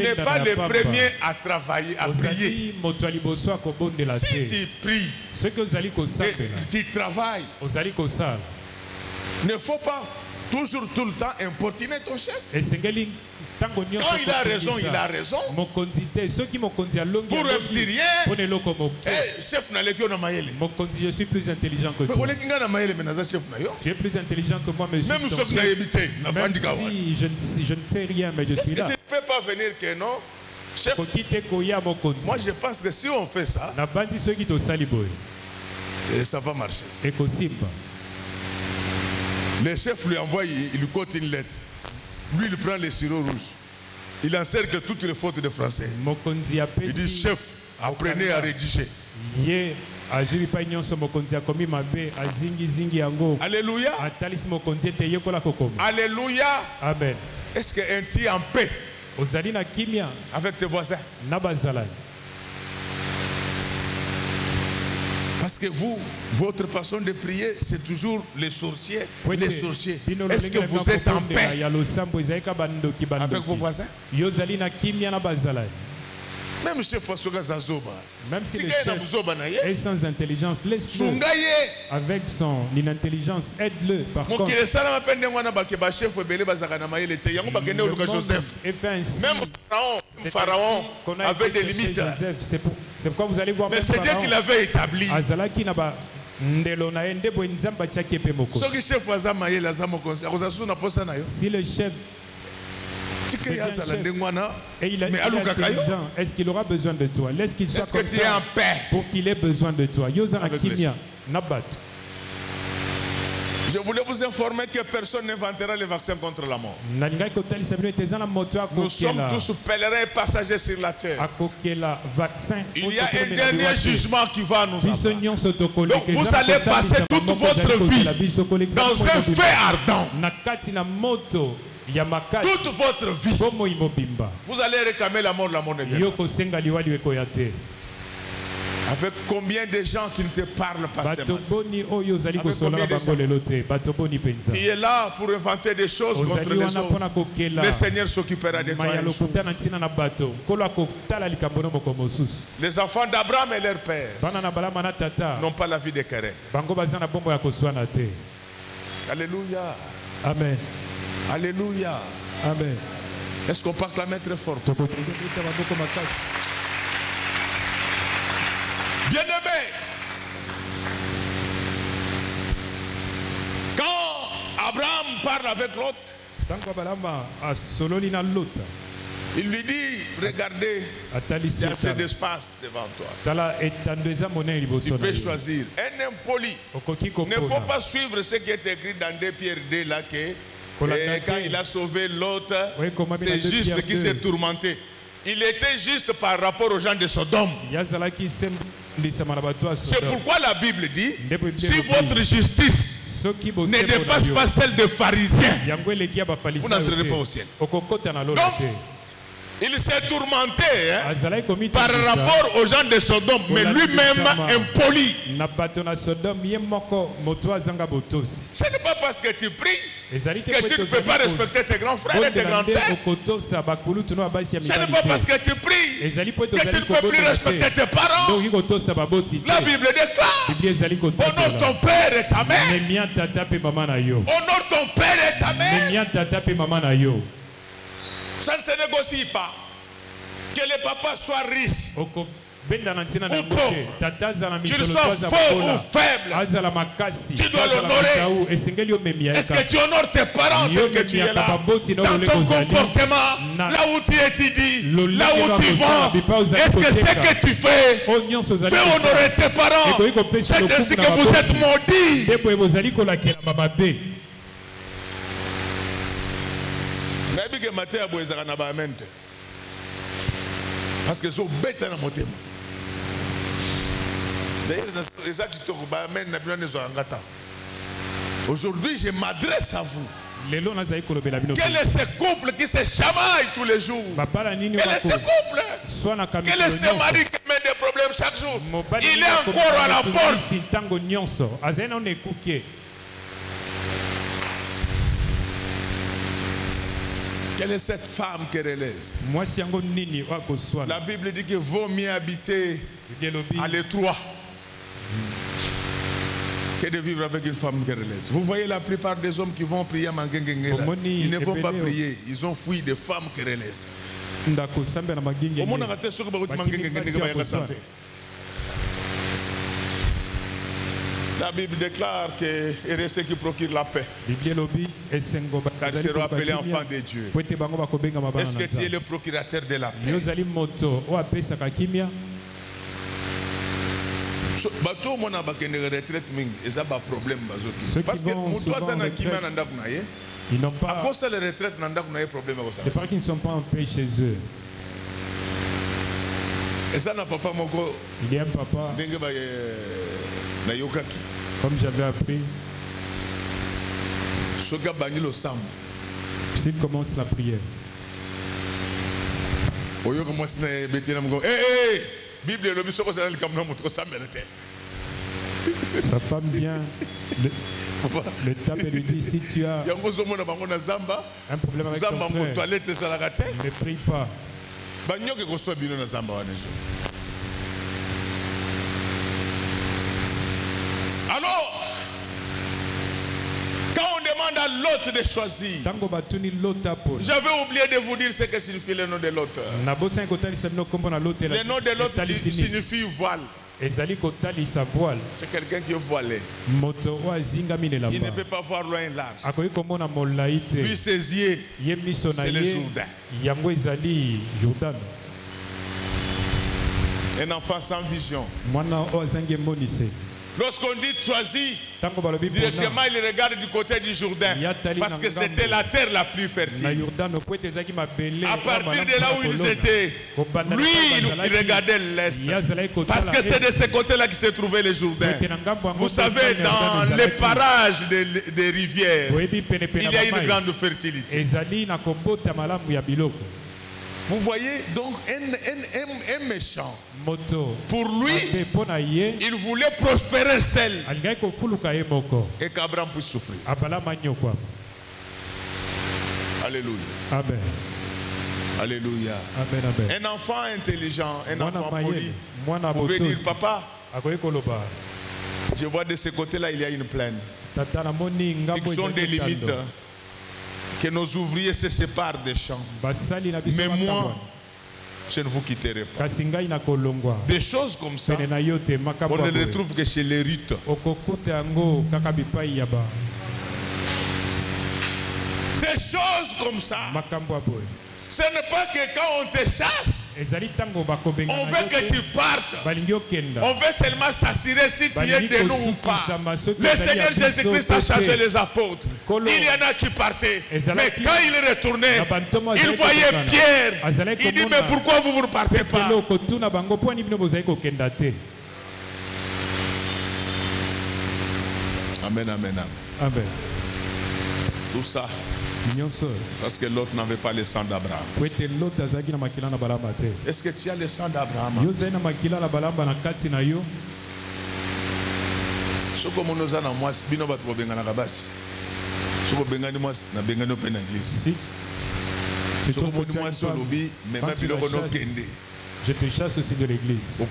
Speaker 1: n'es pas le premier à travailler, à prier. Si tu pries, tu travailles, ne faut pas toujours tout le temps importuner ton chef. Quand il a raison, il a raison. Pour un petit rien, chef n'a
Speaker 2: je suis plus intelligent que toi. Tu es plus intelligent que moi, monsieur.
Speaker 1: Même si
Speaker 2: je ne sais rien, mais je suis là.
Speaker 1: Tu ne peux pas venir que non. Chef, moi je pense que si on fait ça, ça va marcher. Le chef lui envoie, il lui cote une lettre. Lui, il prend les sirops rouges. Il encercle toutes les fautes de français. Il dit, chef, apprenez à rédiger. Alléluia. Alléluia.
Speaker 2: Amen.
Speaker 1: Est-ce qu'un tu es en paix avec tes voisins? Parce que vous, votre façon de prier, c'est toujours les sorciers. Les sorciers. Est-ce que vous êtes en paix avec vos voisins? Même chef
Speaker 2: même si le chef est sans intelligence, laisse-le avec son intelligence, aide-le par contre.
Speaker 1: Même Pharaon avait des limites.
Speaker 2: C'est pourquoi vous allez voir.
Speaker 1: Mais c'est Dieu qui l'avait établi.
Speaker 2: Si le chef est-ce qu'il aura besoin de toi? Laisse qu'il soit comme ça pour qu'il ait besoin de toi.
Speaker 1: Je voulais vous informer que personne n'inventera le vaccin contre la mort. Nous sommes tous pèlerins et passagers sur la terre. Il y a un dernier jugement qui va nous attendre. Donc vous allez passer toute votre vie dans un feu ardent. Toute votre vie, vous allez réclamer la mort ne vient pas. Avec combien de gens qui ne te parlent pas ce matin? Tu es là pour inventer des choses contre les autres. Le Seigneur s'occupera de toi. Les enfants d'Abraham et leur père n'ont pas la vie des querelles. Alléluia.
Speaker 2: Amen.
Speaker 1: Alléluia.
Speaker 2: Amen.
Speaker 1: Est-ce qu'on peut acclamer très fort? Bien-aimé, quand Abraham parle avec Lot, il lui dit, regardez, il y a assez d'espace devant toi. Tu peux choisir. Un impoli ne faut pas suivre ce qui est écrit dans 2 Pierre 2 là que quand il a sauvé l'autre, c'est juste qui s'est tourmenté. Il était juste par rapport aux gens de Sodome. C'est pourquoi la Bible dit, si votre justice ne dépasse pas celle des pharisiens, vous n'entrerez pas au ciel. Donc, Il s'est tourmenté par rapport aux gens de Sodome, mais lui-même impoli. Ce n'est pas parce que tu pries que tu ne peux pas respecter tes grands frères et tes grandes sœurs. Ce n'est pas parce que tu pries que tu ne peux plus respecter tes parents. La Bible déclare: honore ton père et ta mère. Honore ton père et ta mère. Ça ne se négocie pas. Que les papas soient riches ou pauvres, qu'ils soient forts ou faibles, tu dois l'honorer. Est-ce que tu honores tes parents tel que tu es là? Dans ton comportement, là où tu étudies, là où tu vas, est-ce que ce que tu fais honorer tes parents? C'est ainsi que vous êtes maudits. Parce que c'est bête dans mon thème. D'ailleurs, aujourd'hui, je m'adresse à vous. Quel est ce couple qui se chamaille tous les jours? Quel est ce couple? Quel est ce mari qui met des problèmes chaque jour? Il est encore à la porte. Quelle est cette femme querelleuse? La Bible dit qu'il vaut mieux habiter à l'étroit que de vivre avec une femme querelleuse. Vous voyez la plupart des hommes qui vont prier à Mangengenge, ils ne vont pas prier, ils ont fui des femmes querelleuses. La Bible déclare que c'est ceux qui procurent la paix, car ils seront appelés enfants de Dieu. Est-ce que tu es le procurateur de la paix? Parce que ils n'ont pas. À cause de la retraite,
Speaker 2: c'est pas qu'ils ne sont pas en paix chez eux.
Speaker 1: Et ça n'a pas moko.
Speaker 2: Il y a un papa. Comme j'avais appris. S'il commence la prière. Sa femme vient, le tape et lui dit: si tu as un problème avec ton frère, ne prie pas.
Speaker 1: Alors, quand on demande à l'autre de choisir, j'avais oublié de vous dire ce que signifie le nom de l'autre. Le nom de l'autre signifie voile. C'est quelqu'un qui est voilé. Il ne peut pas voir loin et large. Lui, ses yeux, c'est le Jourdain. Un enfant sans vision. Lorsqu'on dit choisi, directement il regarde du côté du Jourdain, parce que c'était la terre la plus fertile. À partir de là où ils étaient, lui il regardait l'est, parce que c'est de ce côté-là qu'il se trouvait le Jourdain. Vous savez, dans les parages des rivières, il y a une grande fertilité. Vous voyez, donc un méchant, pour lui, il voulait prospérer seul et qu'Abraham puisse souffrir. Alléluia.
Speaker 2: Amen.
Speaker 1: Alléluia.
Speaker 2: Amen, amen.
Speaker 1: Un enfant intelligent, un enfant poli, vous pouvez dire: papa, je vois de ce côté-là, il y a une plaine. Fixons des limites. Que nos ouvriers se séparent des champs. Mais moi, je ne vous quitterai pas. Des choses comme ça, on ne les retrouve que chez les rites. Des choses comme ça. Ce n'est pas que quand on te chasse, on veut que tu partes. On veut seulement s'assurer si tu es de nous ou pas. Le Seigneur Jésus-Christ a chargé les apôtres. Il y en a qui partaient. Mais quand il retournait, il voyait Pierre. Il dit: mais pourquoi vous ne partez pas? Amen, amen, amen.
Speaker 2: Amen.
Speaker 1: Tout ça, Parce que l'autre n'avait pas le sang d'Abraham. Est-ce que tu as le sang d'Abraham? Si
Speaker 2: je te chasse aussi de l'église.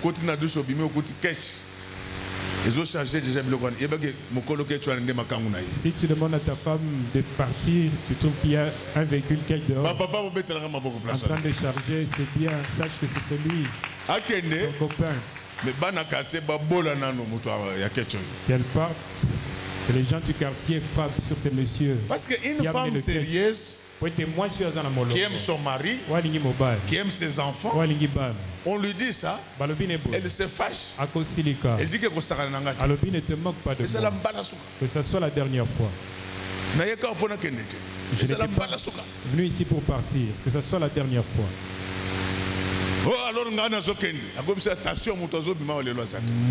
Speaker 2: Si tu demandes à ta femme de partir, tu trouves qu'il y a un véhicule qui est dehors en train de charger, c'est bien, sache que c'est celui, son copain. Qu'elle parte, que les gens du quartier frappent sur ces messieurs.
Speaker 1: Parce qu'une femme sérieuse qui aime son mari, qui aime ses enfants, on lui dit ça, elle se fâche. Elle dit que
Speaker 2: ne te moque pas de moi, que ce soit la dernière fois. Je n'étais pas venu ici pour partir, que ce soit la dernière fois.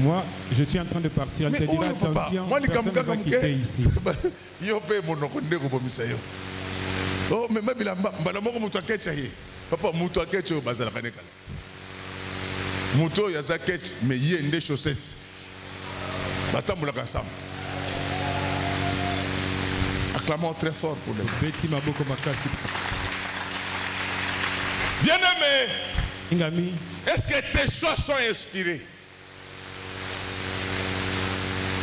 Speaker 2: Moi, je suis en train de partir. Elle te dira attention, personne ne va quitter ici.
Speaker 1: Oh, mais papa, muto aketch au bazala kaneka. Muto yaza ketch mais yende chaussettes. Batamboula kasam. Acclamons très fort pour le bien-aimé. Est-ce que tes choix sont inspirés?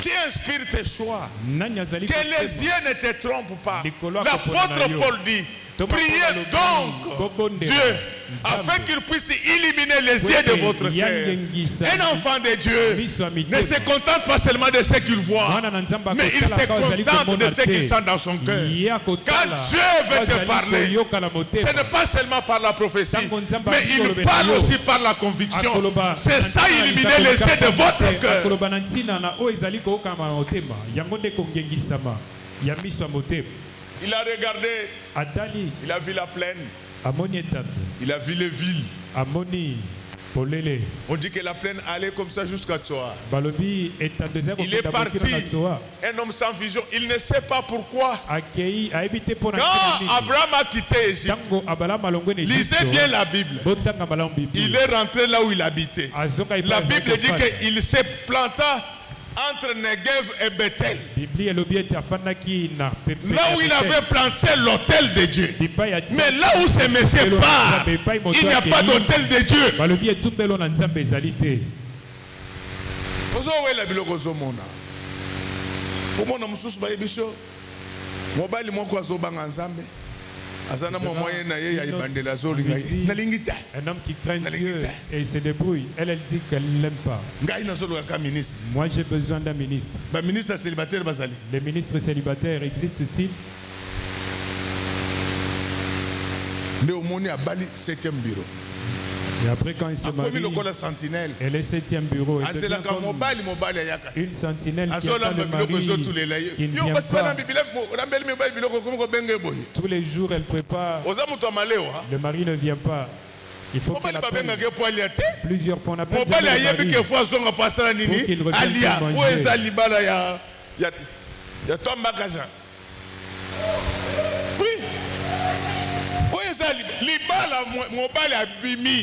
Speaker 1: Qui inspire tes choix? Que les yeux ne te trompent pas. L'apôtre Paul dit, priez donc Dieu afin qu'il puisse illuminer les yeux de votre cœur. Un enfant de Dieu ne se contente pas seulement de ce qu'il voit, mais il se contente de ce qu'il sent dans son cœur. Quand Dieu veut te parler, ce n'est pas seulement par la prophétie, mais il parle aussi par la conviction. C'est ça, illuminer les yeux de votre cœur. Il a regardé, il a vu la plaine, il a vu les villes. On dit que la plaine allait comme ça jusqu'à Tsoa. Il est parti, un homme sans vision, il ne sait pas pourquoi. Quand Abraham a quitté Égypte, lisez bien la Bible. Il est rentré là où il habitait. La Bible dit qu'il s'est planté entre Negev et Bethel. Là où il avait planté l'autel de Dieu. Mais là où ce monsieur part, il n'y a pas d'autel de Dieu. Un
Speaker 2: homme qui craint Dieu et il se débrouille. Elle dit qu'elle ne l'aime pas. Moi j'ai besoin d'un ministre. Les ministres célibataires existent-ils? Et après quand il se marie, elle est 7e bureau. Et une sentinelle qui attend le mari qui ne vient pas. Tous les jours elle prépare. Le mari ne vient pas. Il faut qu'il appelle plusieurs fois. On appelle pour qu'il revienne manger.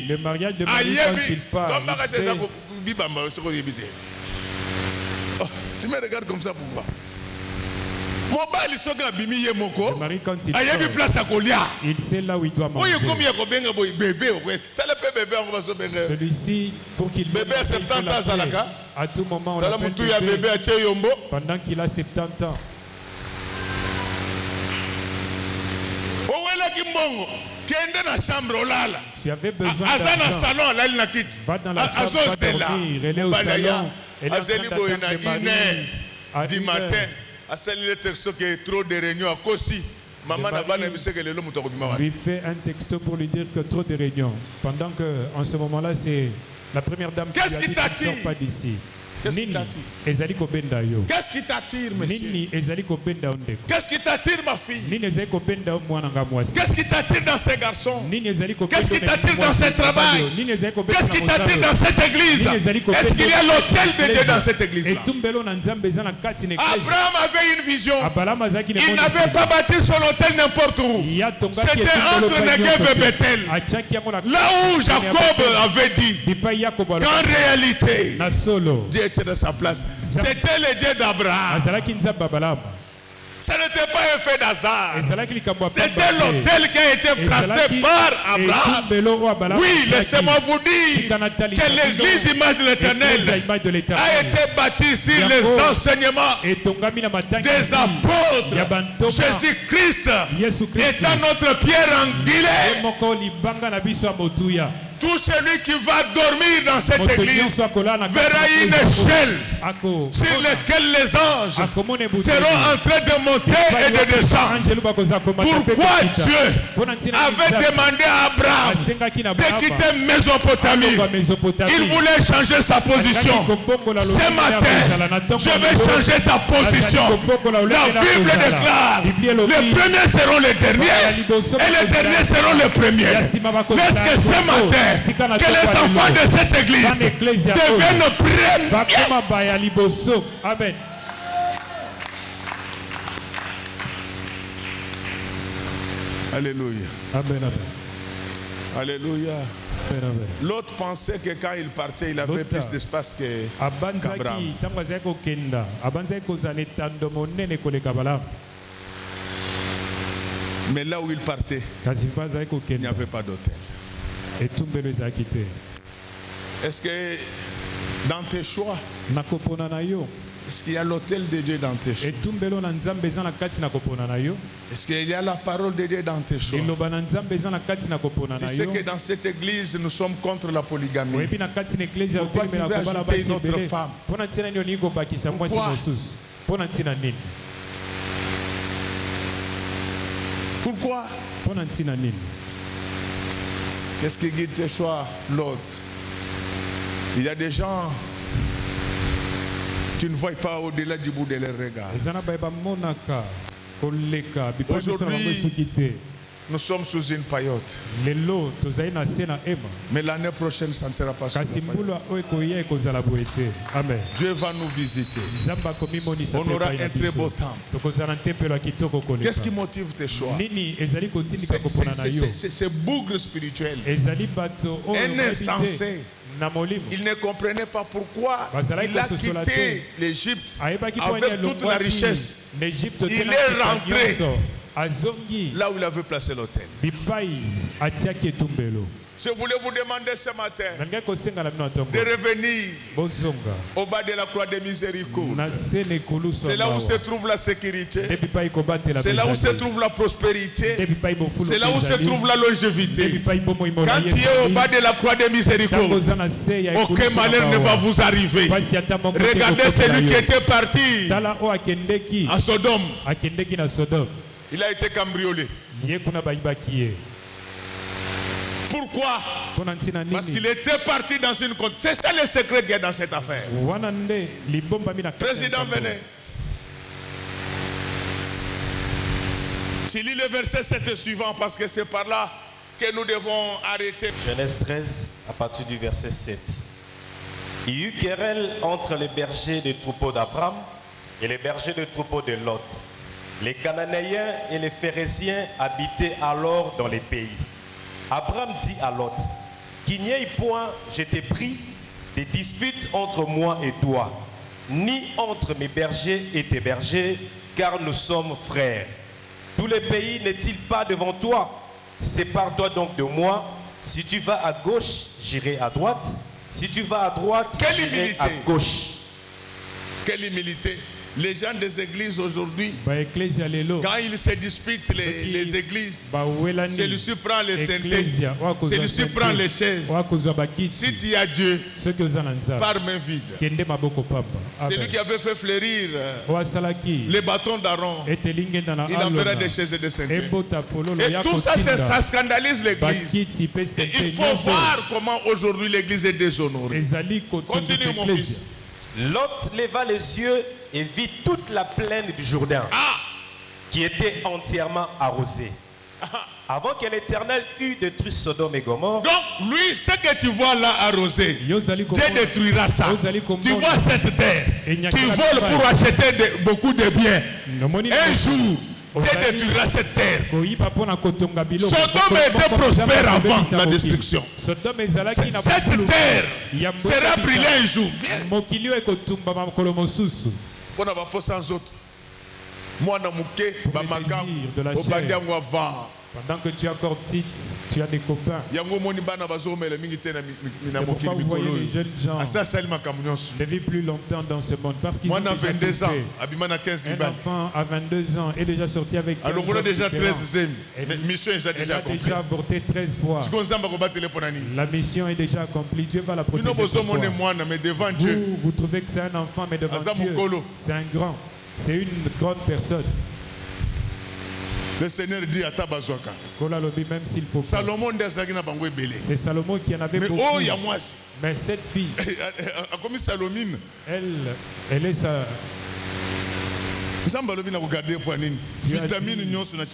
Speaker 2: Le mariage de Marie quand il part,
Speaker 1: tu me regardes comme ça pourquoi? Le mari quand il part,
Speaker 2: il sait là où il doit manger. Celui-ci, pour qu'il vienne à tout moment, on l'appelle bébé pendant qu'il a 70 ans. Tu avais besoin d'argent. Va dans la chambre, va dormir. Elle est au salon. Elle est en train d'attendre le mari
Speaker 1: du matin. Le
Speaker 2: lui fait un texto pour lui dire que trop de réunions. Pendant que, en ce moment-là, c'est la première dame qui lui a dit ne sort pas d'ici.
Speaker 1: Qu'est-ce qui t'attire? Qu'est-ce qui t'attire, monsieur? Qu'est-ce qui t'attire, ma fille? Qu'est-ce qui t'attire dans ces garçons? Qu'est-ce qui t'attire dans ce travail? Qu'est-ce qui t'attire dans cette église? Est-ce qu'il y a l'autel de Dieu dans cette église-là? Abraham avait une vision. Il n'avait pas bâti son autel n'importe où. C'était entre Negev et Bethel. Là où Jacob avait dit qu'en réalité, Dieu était dans sa place. C'était le Dieu d'Abraham. Ce n'était pas un fait d'hasard. C'était l'autel qui a été placé par Abraham. Oui, laissez-moi vous dire que l'église image de l'Éternel a été bâtie sur les enseignements des apôtres. Jésus-Christ étant notre pierre angulaire. Tout celui qui va dormir dans cette église verra une échelle sur laquelle les anges seront en train de monter et de descendre. Pourquoi Dieu avait demandé à Abraham de quitter Mésopotamie? Il voulait changer sa position. Ce matin, je vais changer ta position. La Bible déclare: les premiers seront les derniers et les derniers seront les premiers. Est-ce que ce matin, que les enfants de cette église deviennent premiers? Amen. Alléluia. Amen, amen. Alléluia. L'autre pensait que quand il partait, il avait plus d'espace qu'Abraham. Mais là où il partait, il n'y avait pas d'hôtel. Est-ce que dans tes choix, est-ce qu'il y a l'autel de Dieu dans tes choix? Est-ce qu'il y a la parole de Dieu dans tes choix? Si c'est que dans cette église nous sommes contre la polygamie, pourquoi tu veux ajouter une autre femme? Pourquoi? Qu'est-ce qui guide tes choix, l'autre? Il y a des gens qui ne voient pas au-delà du bout de leur regard. Aujourd'hui, nous sommes sous une paillote. Mais l'année prochaine, ça ne sera pas sous la paillote. Dieu va nous visiter. On aura un très beau temps. Qu'est-ce qui motive tes choix? C'est bougre spirituel. Un insensé. Il ne comprenait pas pourquoi il a quitté l'Égypte avec toute la richesse. Il est rentré là où il avait placé l'autel. Je voulais vous demander ce matin de revenir au bas de la croix de miséricorde. C'est là où se trouve la sécurité. C'est là où se trouve la prospérité. C'est là où se trouve la longévité. Quand tu es au bas de la croix de miséricorde, aucun malheur ne va vous arriver. Regardez celui qui était parti à Sodome. Il a été cambriolé. Pourquoi? Parce qu'il était parti dans une compte. C'est ça le secret qu'il y a dans cette affaire. Président, venez. Tu lis le verset 7 suivant parce que c'est par là que nous devons arrêter.
Speaker 3: Genèse 13, à partir du verset 7. Il y eut querelle entre les bergers des troupeaux d'Abraham et les bergers des troupeaux de Lot. Les Cananéens et les Phéréziens habitaient alors dans les pays. Abraham dit à Lot: qu'il n'y ait point, je t'ai pris, des disputes entre moi et toi, ni entre mes bergers et tes bergers, car nous sommes frères. Tout le pays n'est-il pas devant toi? Sépare-toi donc de moi. Si tu vas à gauche, j'irai à droite. Si tu vas à droite, j'irai à gauche.
Speaker 1: Quelle humilité! Les gens des églises aujourd'hui, quand ils se disputent les églises, celui-ci prend les synthés, celui-ci prend les chaises. Si tu as Dieu, par main vide. Celui qui avait fait fleurir les bâtons d'Aaron, il enverra des chaises et des synthés. Et tout ça, ça scandalise l'église. Il faut voir comment aujourd'hui l'église est déshonorée. Continue, mon fils.
Speaker 3: Lot leva les yeux et vit toute la plaine du Jourdain qui était entièrement arrosée. Avant que l'Éternel eût détruit Sodome et Gomorrhe.
Speaker 1: Donc lui, ce que tu vois là arrosé, Dieu détruira ça. Tu vois cette terre, tu voles pour acheter beaucoup de biens. Un jour, Dieu détruira cette terre. Sodome était prospère avant la destruction. Cette terre sera brûlée un jour. On n'a pas sans autres. Moi, je
Speaker 2: pendant que tu es encore petite, tu as des copains. C'est pourquoi vous voyez les jeunes gens ne vivent plus longtemps dans ce monde. Parce qu'ils ont déjà 22 ans. Un enfant à 22 ans est déjà sorti avec 15 ans
Speaker 1: déjà 13
Speaker 2: elle a déjà avorté 13 fois. La mission est déjà accomplie. Dieu va la protéger. Vous trouvez que c'est un enfant, mais devant Dieu, c'est un grand. C'est une grande personne.
Speaker 1: Le Seigneur dit à Tabazouaka.
Speaker 2: Même s'il faut.
Speaker 1: Salomon
Speaker 2: c'est Salomon qui en avait beaucoup. Mais cette fille, elle est sa.
Speaker 1: Vitamine
Speaker 2: la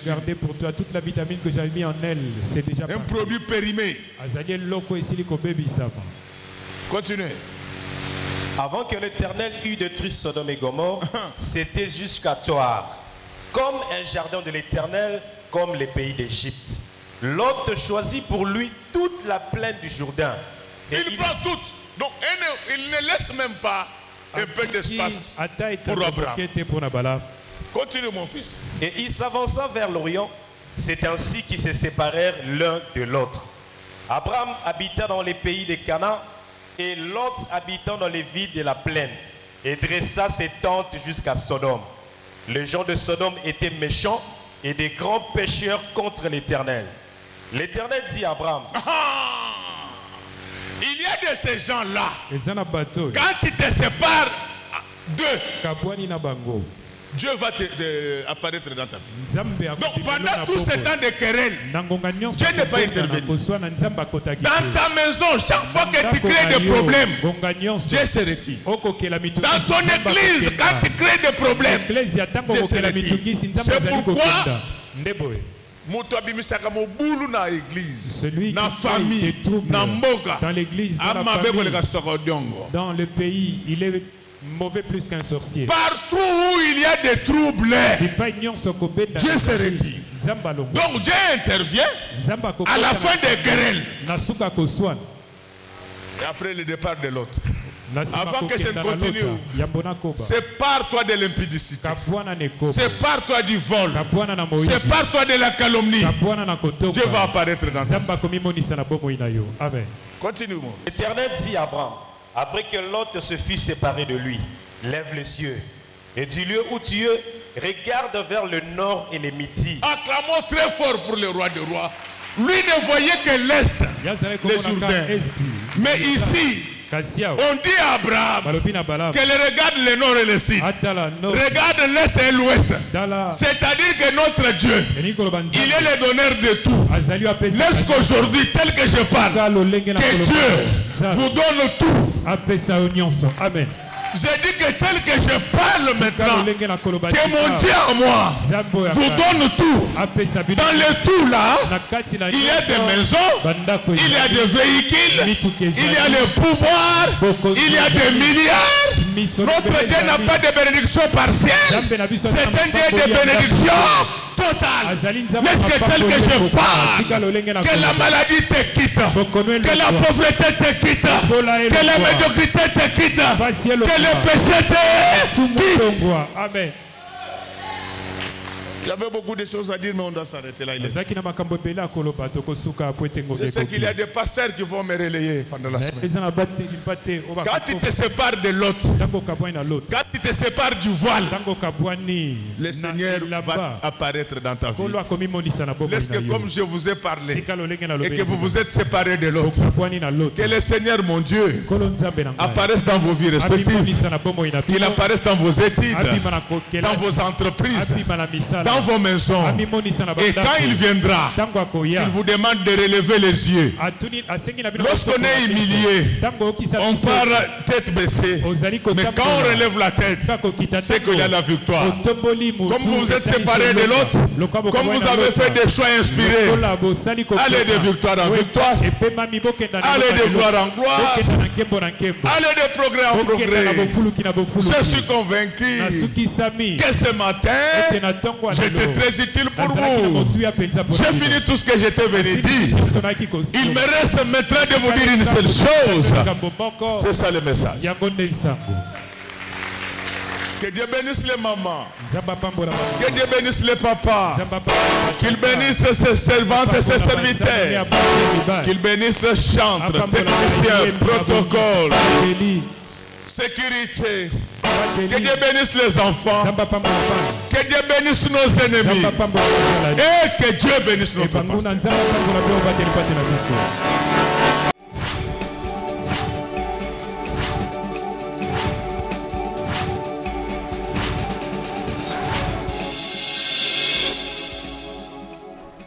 Speaker 2: garder pour toi. Toute la vitamine que j'avais mis en elle, c'est déjà
Speaker 1: un produit périmé. Continuez.
Speaker 3: Avant que l'Éternel eût détruit Sodome et Gomorrhe, c'était jusqu'à Tsoar. Comme un jardin de l'Éternel, comme les pays d'Égypte. Lot choisit pour lui toute la plaine du Jourdain.
Speaker 1: Il prend toute. Donc il ne laisse même pas un peu d'espace pour Abraham. Continue mon fils.
Speaker 3: Et il s'avança vers l'Orient. C'est ainsi qu'ils se séparèrent l'un de l'autre. Abraham habita dans les pays de Canaan et Lot habitant dans les villes de la plaine et dressa ses tentes jusqu'à Sodome. Les gens de Sodome étaient méchants et des grands pécheurs contre l'Éternel. L'Éternel dit à Abraham,
Speaker 1: il y a de ces gens-là, quand tu te sépares d'eux, Dieu va apparaître dans ta vie. Donc pendant tout ce temps de querelle, Dieu n'est pas intervenu. Dans ta maison, chaque fois que tu crées des problèmes, Dieu se retire. Dans ton église, quand tu crées des problèmes, Dieu se retire. C'est pourquoi
Speaker 2: celui
Speaker 1: na famille, na mboka,
Speaker 2: dans l'église, dans le pays, il est mauvais plus qu'un sorcier.
Speaker 1: Partout où il y a des troubles, Dieu se retire. Donc Dieu intervient à la fin des querelles. Et après le départ de l'autre. Avant que ça ne continue, sépare-toi de l'impudicité. Sépare-toi du vol. Sépare-toi de la calomnie. Dieu va apparaître dans ta vie.
Speaker 2: Amen.
Speaker 1: Continue.
Speaker 3: L'Éternel dit à Abraham, après que Lot se fut séparé de lui, lève les yeux et du lieu où tu es, regarde vers le nord et les midis.
Speaker 1: Acclamons très fort pour le roi des rois. Lui ne voyait que l'est, le Jourdain. Mais ici, on dit à Abraham qu'elle regarde le nord et le sud. Regarde l'est et l'ouest. C'est-à-dire que notre Dieu, il est le donneur de tout. Laisse qu'aujourd'hui, tel que je parle, que Dieu vous donne tout.
Speaker 2: Amen.
Speaker 1: J'ai dit que tel que je parle maintenant, que mon Dieu en moi vous donne tout. Dans le tout là, il y a des maisons, il y a des véhicules, il y a le pouvoir, il y a des milliards. Notre Dieu n'a pas de bénédiction partielle. C'est un Dieu de bénédiction totale. Laisse que tel que je parle, que la maladie te quitte, que la pauvreté te quitte, que la médiocrité te quitte, que le péché te quitte.
Speaker 2: Amen.
Speaker 1: Il y avait beaucoup de choses à dire, mais on doit s'arrêter là. Je sais qu'il y a des pasteurs qui vont me relayer pendant la semaine. Quand tu te sépares de l'autre, quand tu te sépares du voile, le Seigneur va apparaître dans ta vie. Laisse que comme je vous ai parlé et que vous vous êtes séparés de l'autre, que le Seigneur mon Dieu apparaisse dans vos vies respectives, qu'il apparaisse dans vos études, dans vos entreprises, dans vos maisons. Et quand il viendra, il vous demande de relever les yeux. Lorsqu'on est humilié, on part tête baissée. Mais quand on relève la tête, c'est qu'il y a la victoire. Comme vous vous êtes séparés de l'autre, comme vous avez fait des choix inspirés, allez de victoire en victoire, allez de gloire en gloire, allez de progrès en progrès. Je suis convaincu que ce matin, j'étais très utile pour vous. J'ai fini tout ce que j'étais venu dire. Il me reste maintenant de vous dire une seule chose. C'est ça le message. Que Dieu bénisse les mamans. Que Dieu bénisse les papas. Qu'il bénisse ses servantes et ses serviteurs. Qu'il bénisse chantres, techniciens, protocoles, sécurité. Que Dieu bénisse les enfants. Que Dieu bénisse nos ennemis. Et que Dieu bénisse notre pasteur.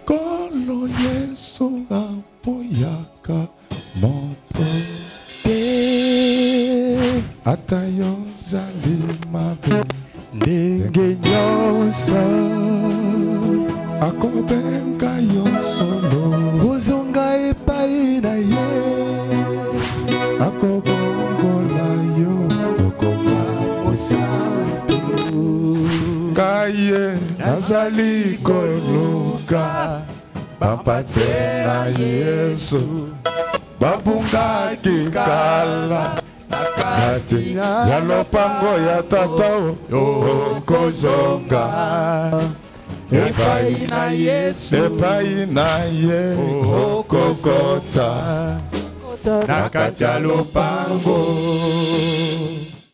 Speaker 4: Kolo Yesu apoyaka moto te atayo zali mabe ndenge nyonso akobenga yo solo ozonga epai na ye akobongola yo okoma osantu kaye nazali koluka Bapate na Yesu babungaki kala nakati ya lopango ya tata okozonga epai na Yesu epai na ye okokota nakati ya lopango